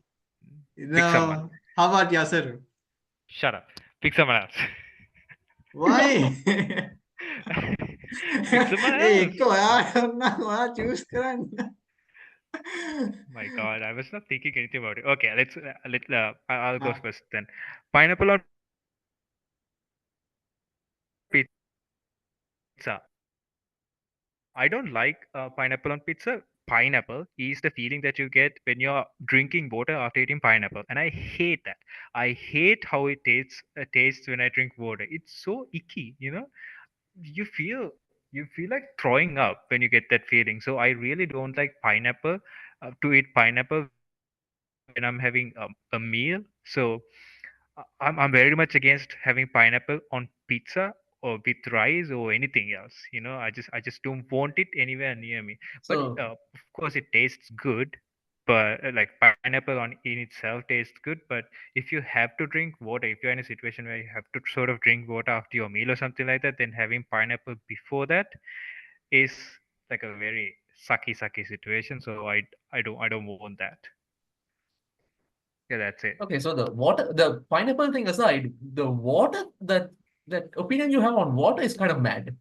Pick someone. No. How about Yasser? Shut up. Pick someone else. Why? Pick someone else. एक को यार ना वहाँ choose करना. My God, I was not thinking anything about it. Okay, I'll go first then. Pineapple on pizza. I don't like pineapple on pizza. Pineapple is the feeling that you get when you're drinking water after eating pineapple, and I hate that. I hate how it tastes when I drink water. It's so icky, you know. You feel like throwing up when you get that feeling. So I really don't like pineapple to eat pineapple when I'm having a meal. So I'm very much against having pineapple on pizza or with rice or anything else. I just don't want it anywhere near me. But of course, it tastes good. But like pineapple on in itself tastes good. But if you have to drink water, if you're in a situation where you have to sort of drink water after your meal or something like that, then having pineapple before that is like a very sucky situation. So I don't want that. Yeah, that's it. Okay, so the pineapple thing aside, the water that opinion you have on water is kind of mad.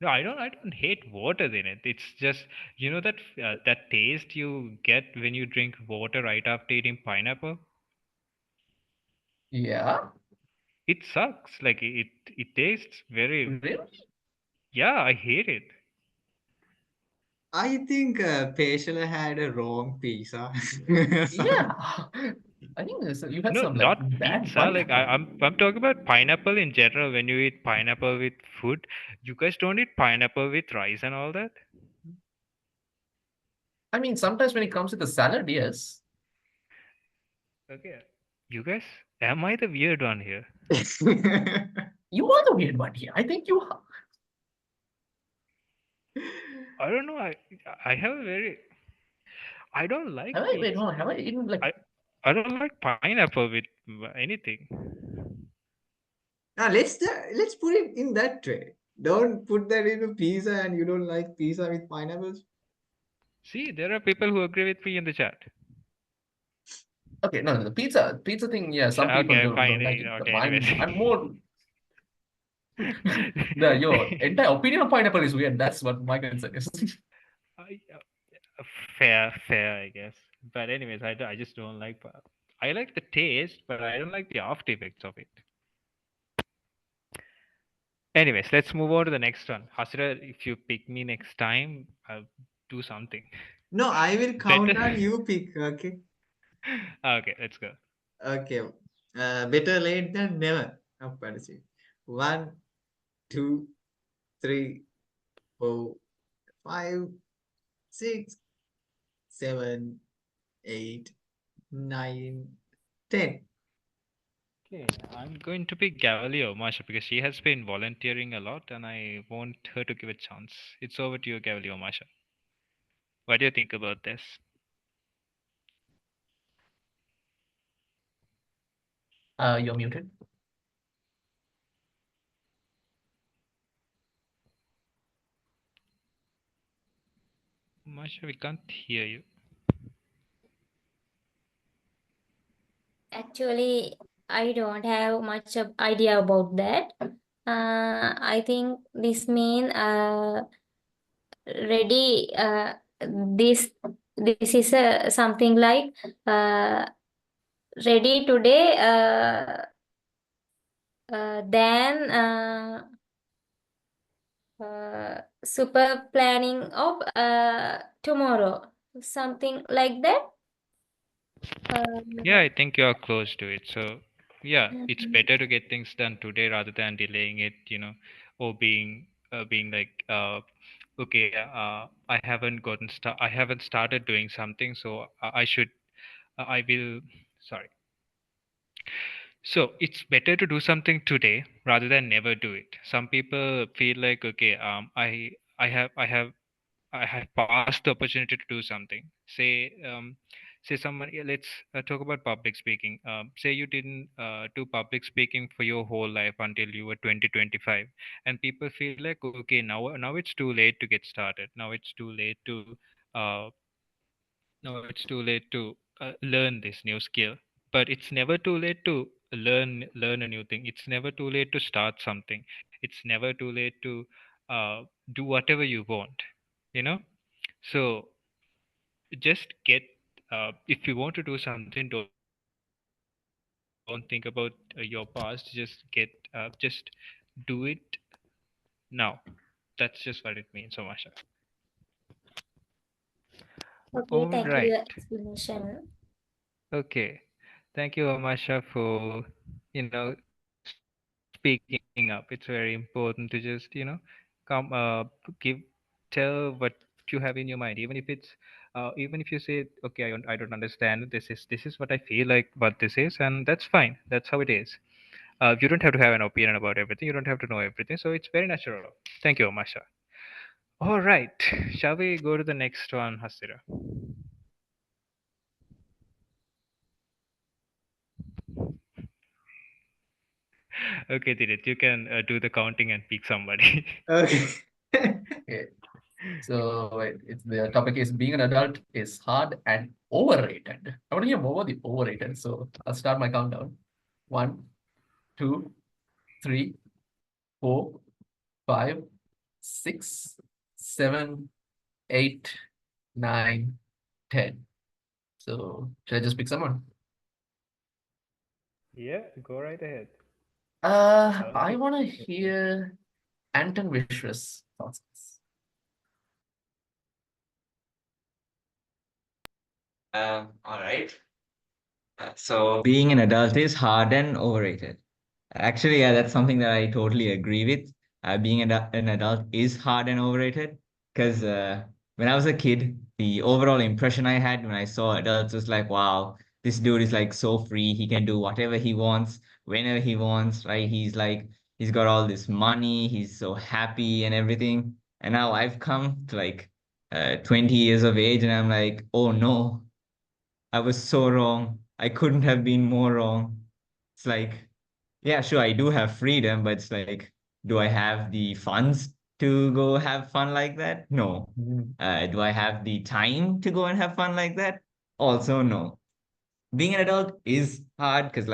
No, I don't hate water in it. It's just that taste you get when you drink water right after eating pineapple. Yeah, It sucks. Like it tastes very. really? Yeah, I hate it. I think Peshala had a wrong pizza. Yeah. I think you had No, some like not bad pizza. Like pineapple. I'm talking about pineapple in general. When you eat pineapple with food, you guys don't eat pineapple with rice and all that. I mean, sometimes when it comes to the salad, yes. Okay, you guys, am I the weird one here? You are the weird one here. I think you are. I don't know. I have a very. I don't like Have I wait, pizza. hold on, have I eaten like I I don't like pineapple with anything. Now let's put it in that tray. Don't put that in a pizza and you don't like pizza with pineapples. See, there are people who agree with me in the chat. okay, no, the pizza thing, yeah, some people Okay, don't fine. like it. But Okay, anyways. I'm more your entire opinion of pineapple is weird. That's what my concern is. I, fair, I guess. But anyways, I just don't like. I like the taste, but I don't like the after effects of it. Anyways, let's move on to the next one. Hasira, if you pick me next time, I'll do something No, I will count better. down, you pick, okay? Okay, let's go. Okay. Better late than never. Apa sih? 1, 2, 3, 4, 5, 6, 7, 8, 9, 10. Okay, I'm going to pick Gavelier Masha because she has been volunteering a lot and I want her to give a chance. It's over to you, Gavelier Masha. What do you think about this? You're muted. Masha, we can't hear you. Actually, I don't have much of idea about that. I think this mean ready. This this is a something like ready today. Then super planning of tomorrow, something like that. Yeah, Uh, I think you're close to it. So, yeah, it's better to get things done today rather than delaying it, or being like, okay, I haven't started doing something, so I will, sorry. So it's better to do something today rather than never do it. Some people feel like, okay, I have I have passed the opportunity to do something. Say someone. Yeah, let's talk about public speaking. Say you didn't do public speaking for your whole life until you were 2025, and people feel like, okay, now it's too late to get started. Uh, Now it's too late to learn this new skill. But it's never too late to learn a new thing. It's never too late to start something. It's never too late to uh, do whatever you want. You know. So just get. If you want to do something, don't think about your past. Just do it now. That's just what it means, Omasha. All Okay, thank you right. for your explanation. Okay. Thank you, Amasha, for speaking up. It's very important to just give tell what you have in your mind, even if you say, okay, I don't understand. This is what I feel like what this is, and that's fine. That's how it is. You don't have to have an opinion about everything. You don't have to know everything. So it's very natural. Thank you, Amasha. All right. Shall we go to the next one, Hasira? Okay, Dirit, you can do the counting and pick somebody. Okay. Okay. So the topic is being an adult is hard and overrated. I want to hear more about the overrated. So I'll start my countdown. One, two, three, four, five, six, seven, eight, nine, 10. So should I just pick someone? Yeah, go right ahead. I Okay. want to hear Anton Vishwas' thoughts. All right. So being an adult is hard and overrated. Actually, yeah, that's something that I totally agree with. Being an adult is hard and overrated because when I was a kid, the overall impression I had when I saw adults was like, wow, this dude is like so free. He can do whatever he wants, whenever he wants, right? He's got all this money. He's so happy and everything. And now I've come to like 20 years of age and I'm like, oh no, I was so wrong. I couldn't have been more wrong. It's like, yeah, sure, I do have freedom, but it's like, do I have the funds to go have fun like that? No. Mm. Do I have the time to go and have fun like that? Also, no. Being an adult is hard because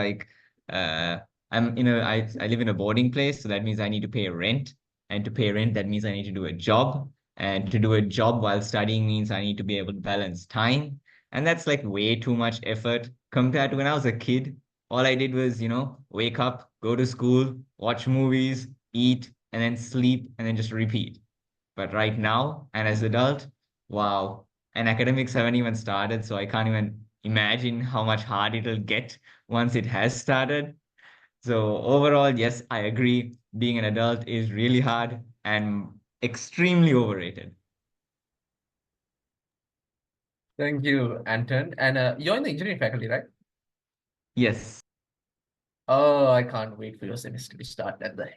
uh I live in a boarding place, so that means I need to pay rent. And to pay rent, that means I need to do a job. And to do a job while studying means I need to be able to balance time. And that's like way too much effort compared to when I was a kid. All I did was, wake up, go to school, watch movies, eat, and then sleep, and then just repeat. But right now, and as adult, wow. And academics haven't even started, so I can't even imagine how much hard it'll get once it has started. So overall, yes, I agree. Being an adult is really hard and extremely overrated. Thank you, Anton. And you're in the engineering faculty, right? Yes. Oh, I can't wait for your semester to start and the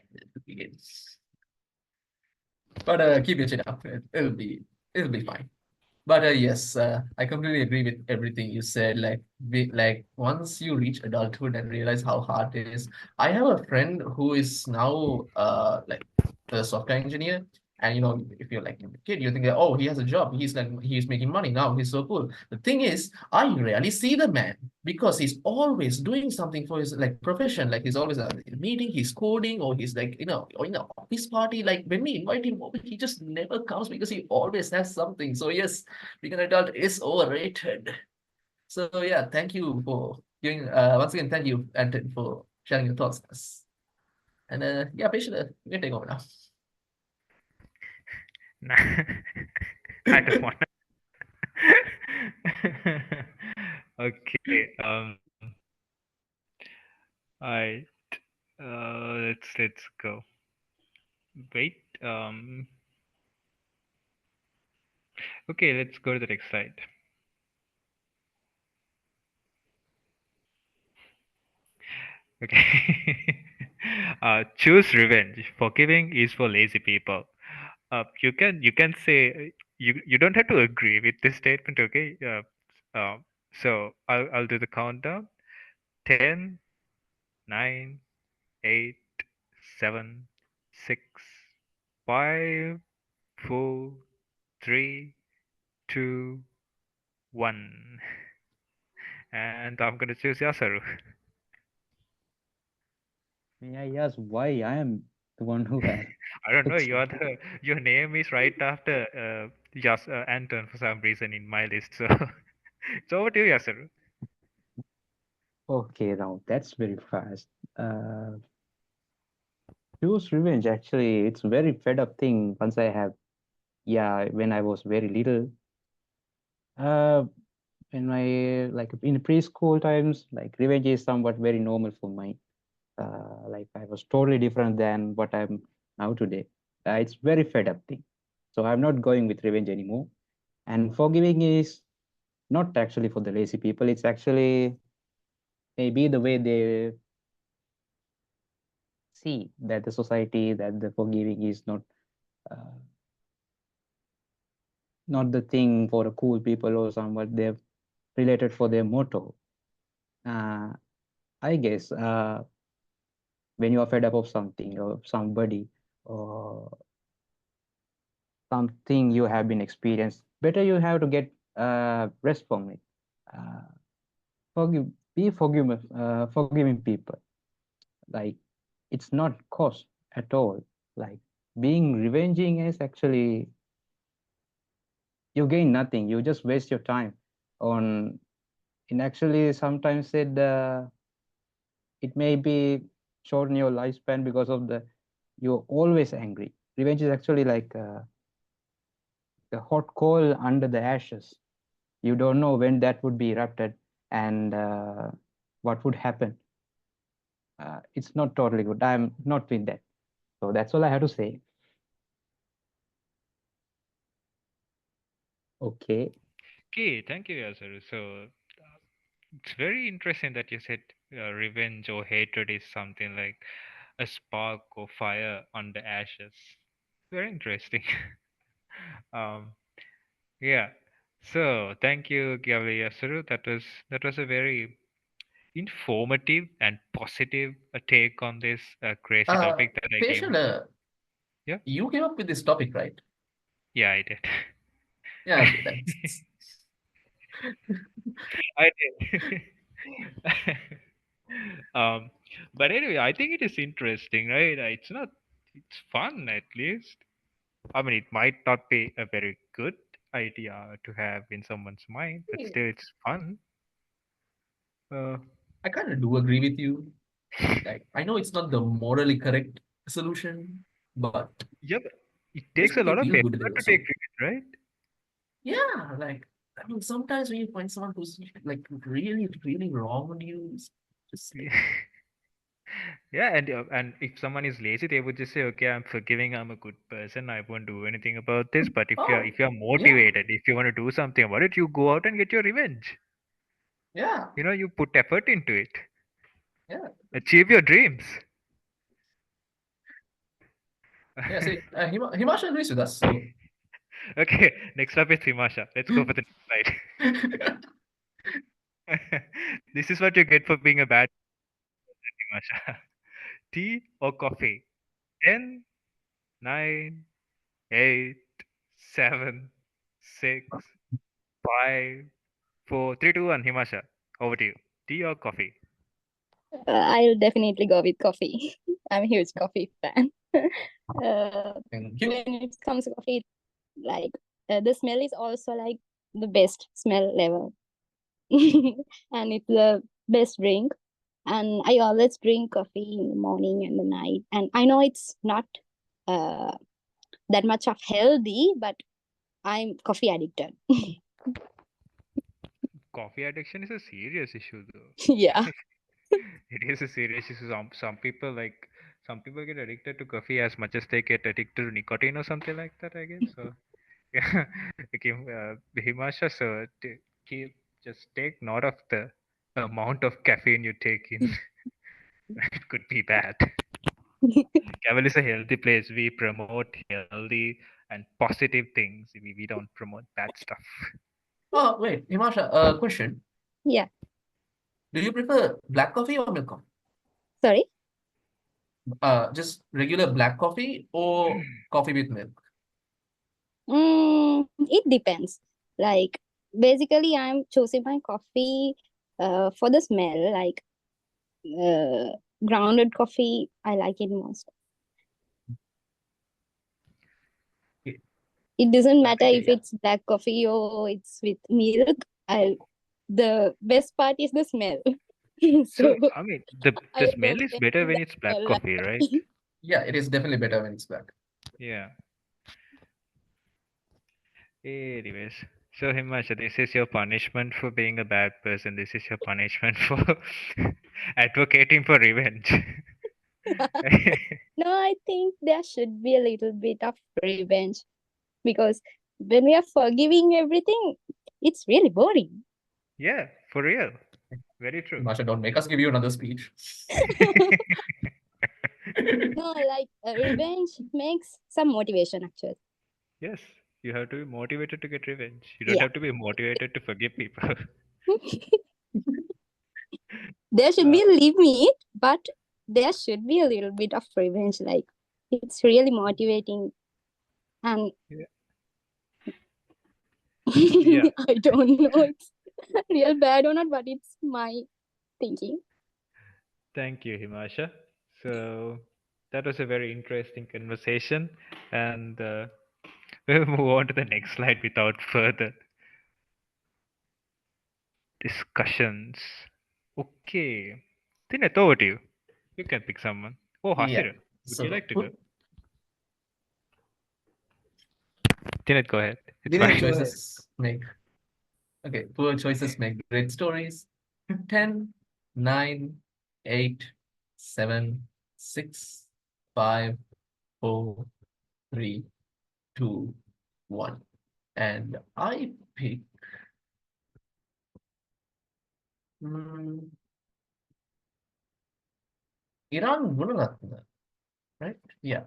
begins. But keep your chin up. It'll be fine. But yes, I completely agree with everything you said. Like once you reach adulthood and realize how hard it is. I have a friend who is now like a software engineer, and if you're like a kid, you think that, oh, he has a job, he's making money now, he's so cool. The thing is, I rarely see the man because he's always doing something for his like profession. Like he's always in a meeting, he's coding, or he's like or in the office party. Like when we invite him over, he just never comes because he always has something. So yes, being an adult is overrated. So yeah, thank you for giving once again, thank you, Anton, for sharing your thoughts. And yeah, patient, you can take over now. Nah, I don't want to. Okay. Alright. Let's go. Wait. Okay. Let's go to the next slide. Okay. Choose revenge. Forgiving is for lazy people. You can say you don't have to agree with this statement, okay? So I'll do the countdown. 10, 9, 8, 7, 6, 5, 4, 3, 2, 1. And I'm gonna choose Yasaru. May I ask why I am the one who has? I don't know. Your name is right after Anton for some reason in my list. So it's over to you, Yasaru. Okay, now that's very fast. Uh, Choose revenge. Actually, it's very fed up thing. Once I have, yeah, when I was very little, uh, in my like in preschool times, like revenge is somewhat very normal for me. Like I was totally different than what I'm now today. It's very fed up thing. So I'm not going with revenge anymore. And forgiving is not actually for the lazy people. It's actually maybe the way they see that the society that the forgiving is uh, not the thing for the cool people or somewhat they've related for their motto. Uh, I guess when you are fed up of something or somebody or something you have been experienced, better you have to get rest from it. Uh, be forgiving people. Like it's not cost at all. Like being revenging is actually you gain nothing. You just waste your time on. In actually sometimes it may be shorten your lifespan because of the you're always angry. Revenge is actually like the hot coal under the ashes. You don't know when that would be erupted and what would happen. It's not totally good. I'm not with that. So that's all I have to say. Okay. Okay, thank you, Yasaru. So it's very interesting that you said revenge or hatred is something like a spark or fire on the ashes. Very interesting. um, yeah. So thank you, Gavelier Yasaru. That was a very informative and positive take on this crazy topic that I gave. Patient, Yeah, you came up with this topic, right? yeah, I did. Yeah, okay, that's I did. um, but anyway, I think it is interesting, right? It's fun at least. I mean, it might not be a very good idea to have in someone's mind, but still, it's fun. Uh, I kind of do agree with you. Like, I know it's not the morally correct solution, but yeah, but it just takes a make lot you of feel effort good a little. to So take revenge, yeah, like I mean, sometimes when you find someone who's like really, really wrong on you, it's just like right? Yeah, and if someone is lazy, they would just say, "Okay, I'm forgiving. I'm a good person. I won't do anything about this." But oh if you're yeah, motivated, if you want to do something about it, you go out and get your revenge. yeah, You put effort into it. yeah, Achieve your dreams. yeah. See, Himanshu agrees with us. So Okay, next up is Himasha. Let's go for the next slide. This is what you get for being a bad person, Himasha. Tea or coffee? 10, 9, 8, 7, 6, 5, 4, 3, 2, 1. Himasha, over to you. Tea or coffee? I'll definitely go with coffee. I'm a huge coffee fan. thank you. When it comes to coffee, like the smell is also like the best smell ever, and it's the best drink. And I always drink coffee in the morning and the night. And I know it's not uh, that much of healthy, but I'm coffee addicted. Coffee addiction is a serious issue, though. Yeah. It is a serious issue. Some people get addicted to coffee as much as they get addicted to nicotine or something like that, I guess. So yeah, okay, Himasha, so keep just take note of the amount of caffeine you take in. It could be bad. Gavel is a healthy place. We promote healthy and positive things. We don't promote bad stuff. Oh, wait, Himansha, question. Yeah. Do you prefer black coffee or milk coffee? Sorry. Just regular black coffee or coffee with milk? It depends. Like basically, I'm choosing my coffee for the smell. Like grounded coffee, I like it most. Okay. It doesn't matter Okay, if yeah. it's black coffee or it's with milk. The best part is the smell. So So I mean, the I smell don't is get better when that it's black smell. coffee, right? Yeah, it is definitely better when it's black. Yeah. Anyways, so Himansha, this is your punishment for being a bad person. This is your punishment for advocating for revenge. No, I think there should be a little bit of revenge because when we are forgiving everything, it's really boring. Yeah, for real. Very true. Himansha, don't make us give you another speech. No, like revenge makes some motivation actually. Yes, you have to be motivated to get revenge. You don't Yeah. have to be motivated to forgive people. There should Uh, be a limit, but there should be a little bit of revenge. Like it's really motivating, and Yeah. Yeah. I don't know it's real bad or not, but it's my thinking. Thank you, Himasha. So that was a very interesting conversation, and we'll move on to the next slide without further discussions. Okay. Tinet, over to you. You can pick someone. Oh, yeah. Hasira, would you So like to go? Tinet, go ahead. It's Didn't poor fine. go ahead. choices make poor choices make great stories. 10, 9, 8, 7, 6, 5, 4, 3, 2, 1. And I pick mm, Iran Gunaratna, right? Yeah.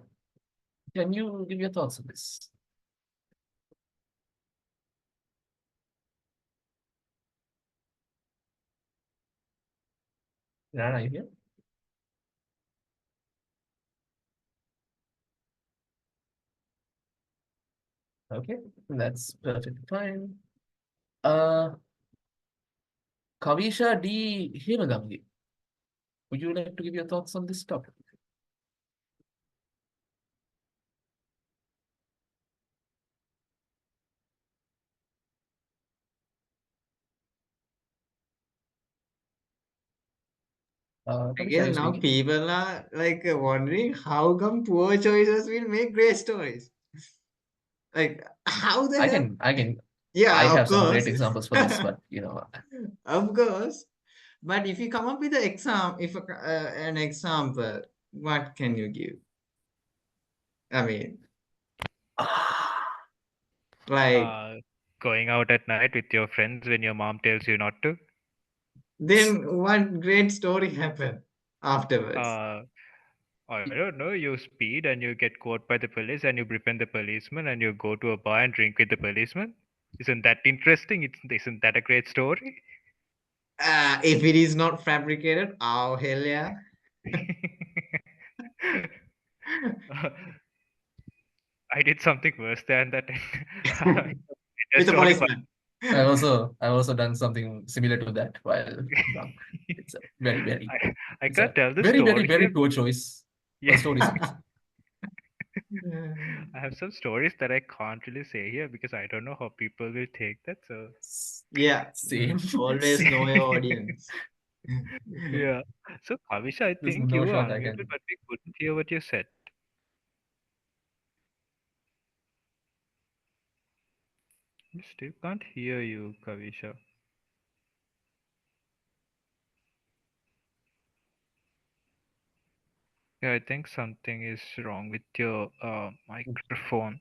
Can you give your thoughts on this? Iran, are you here? Okay, that's perfectly fine. Kavisha D. Himagangi, would you like to give your thoughts on this topic? I Kavisha, are guess you now speaking? people are like wondering how come poor choices will make great stories. Like how the hell? I Yeah, of have some great course. examples for this, but Of course. But if you come up with an example, what can you give? I mean, like Going out at night with your friends when your mom tells you not to. then what great story happened afterwards? Uh, I don't know. You speed and you get caught by the police and you befriend the policeman and you go to a bar and drink with the policeman. Isn't that interesting? Isn't that a great story? If it is not fabricated, oh hell yeah. Uh, I did something worse than that. In a With a story, but policeman. I've also done something similar to that while drunk. It's a I it's a can't tell the very, very, story very here. poor choice. Yeah. Story series. I have some stories that I can't really say here because I don't know how people will take that. So Yeah. Same. Always know your audience. yeah. So Kavisha, I There's think no you were shot I unmuted, can. but we couldn't hear what you said. We still can't hear you, Kavisha. Yeah, I think something is wrong with your microphone.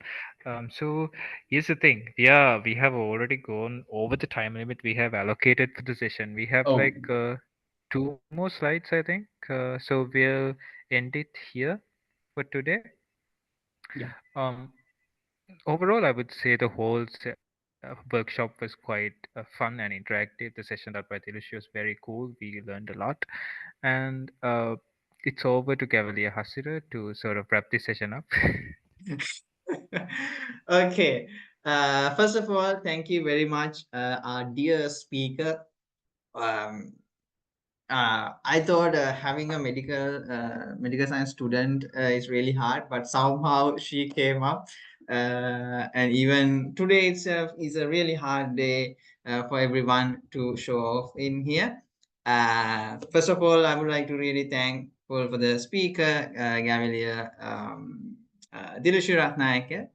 So here's the thing. Yeah, we have already gone over the time limit we have allocated for the session. We have Oh, like two more slides, I think. So we'll end it here for today. yeah. Um, overall, I would say the whole workshop was quite fun and interactive. The session that by Dilushi was very cool. We learned a lot, and it's over to Gavelier Hasira to sort of wrap this session up. Okay. First of all, thank you very much, our dear speaker. Um, I thought having a medical science student is really hard, but somehow she came up. And even today itself is a really hard day for everyone to show off in here. First of all, I would like to really thank for the speaker, Gavelier Dilushi Ratnayake,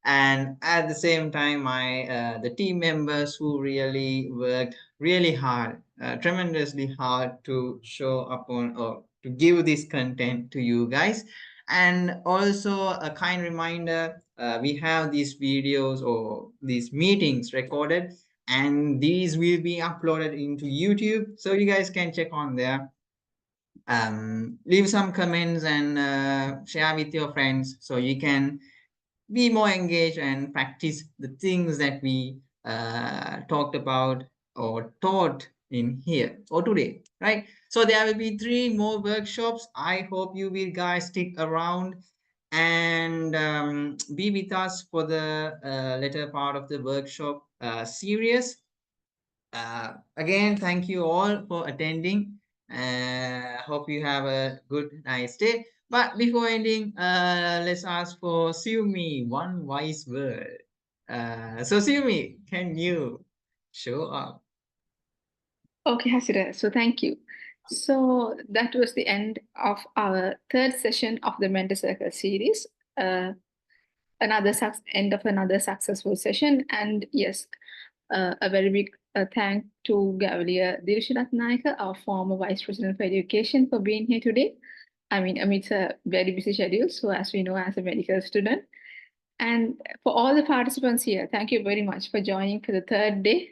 and at the same time my the team members who really worked really hard, tremendously hard to show upon or to give this content to you guys. And also a kind reminder, we have these videos or these meetings recorded, and these will be uploaded into YouTube, so you guys can check on there. Leave some comments and share with your friends so you can be more engaged and practice the things that we talked about or taught in here or today, right? So there will be 3 more workshops. I hope you will guys stick around and be with us for the later part of the workshop series. Again, thank you all for attending. Hope you have a good, nice day. But before ending, let's ask for Sumi one wise word. So Sumi, can you show up? Okay, Hasira, so thank you. So that was the end of our third session of the Mentor Circle series. End of another successful session. And yes, a very big thank to Gv.Dilushi Ratnayake, our former Vice President for Education, for being here today. I mean, it's a very busy schedule, so as we know, as a medical student. And for all the participants here, thank you very much for joining for the third day.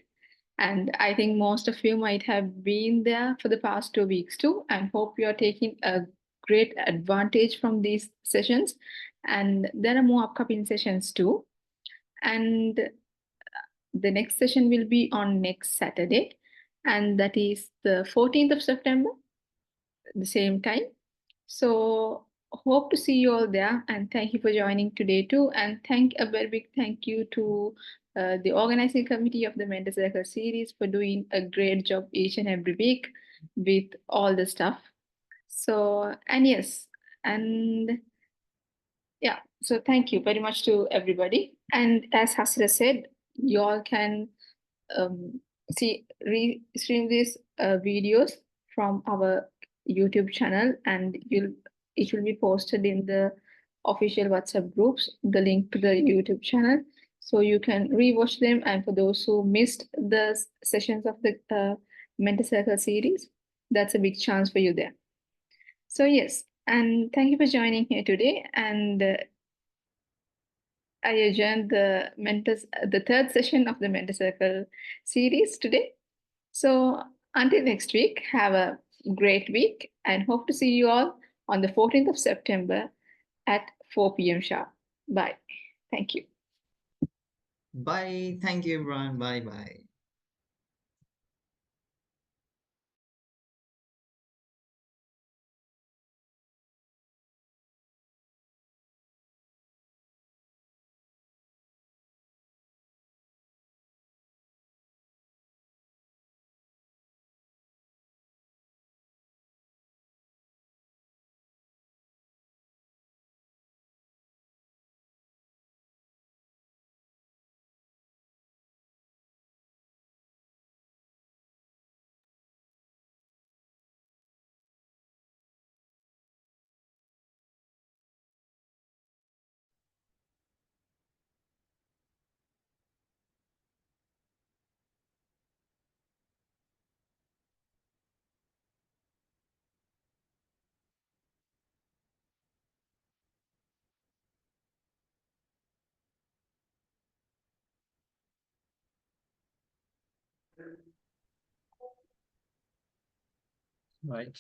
And I think most of you might have been there for the past 2 weeks too, and hope you are taking a great advantage from these sessions. And there are more upcoming sessions too. And the next session will be on next Saturday, and that is the 14th of September, the same time. So hope to see you all there, and thank you for joining today too. And a very big thank you to the organizing committee of the Mentor Circle series for doing a great job each and every week with all the stuff. So, and yes, and yeah, so thank you very much to everybody. And as Hasra said, you all can stream these videos from our YouTube channel, and it will be posted in the official WhatsApp groups, the link to the YouTube channel, so you can rewatch them. And for those who missed the sessions of the Mentor Circle series, that's a big chance for you there. So yes, and thank you for joining here today. And I adjourned the third session of the Mentor Circle series today. So until next week, have a great week and hope to see you all on the 14th of September at 4 p.m. sharp. Bye. Thank you. Bye. Thank you, everyone. Bye bye. Right.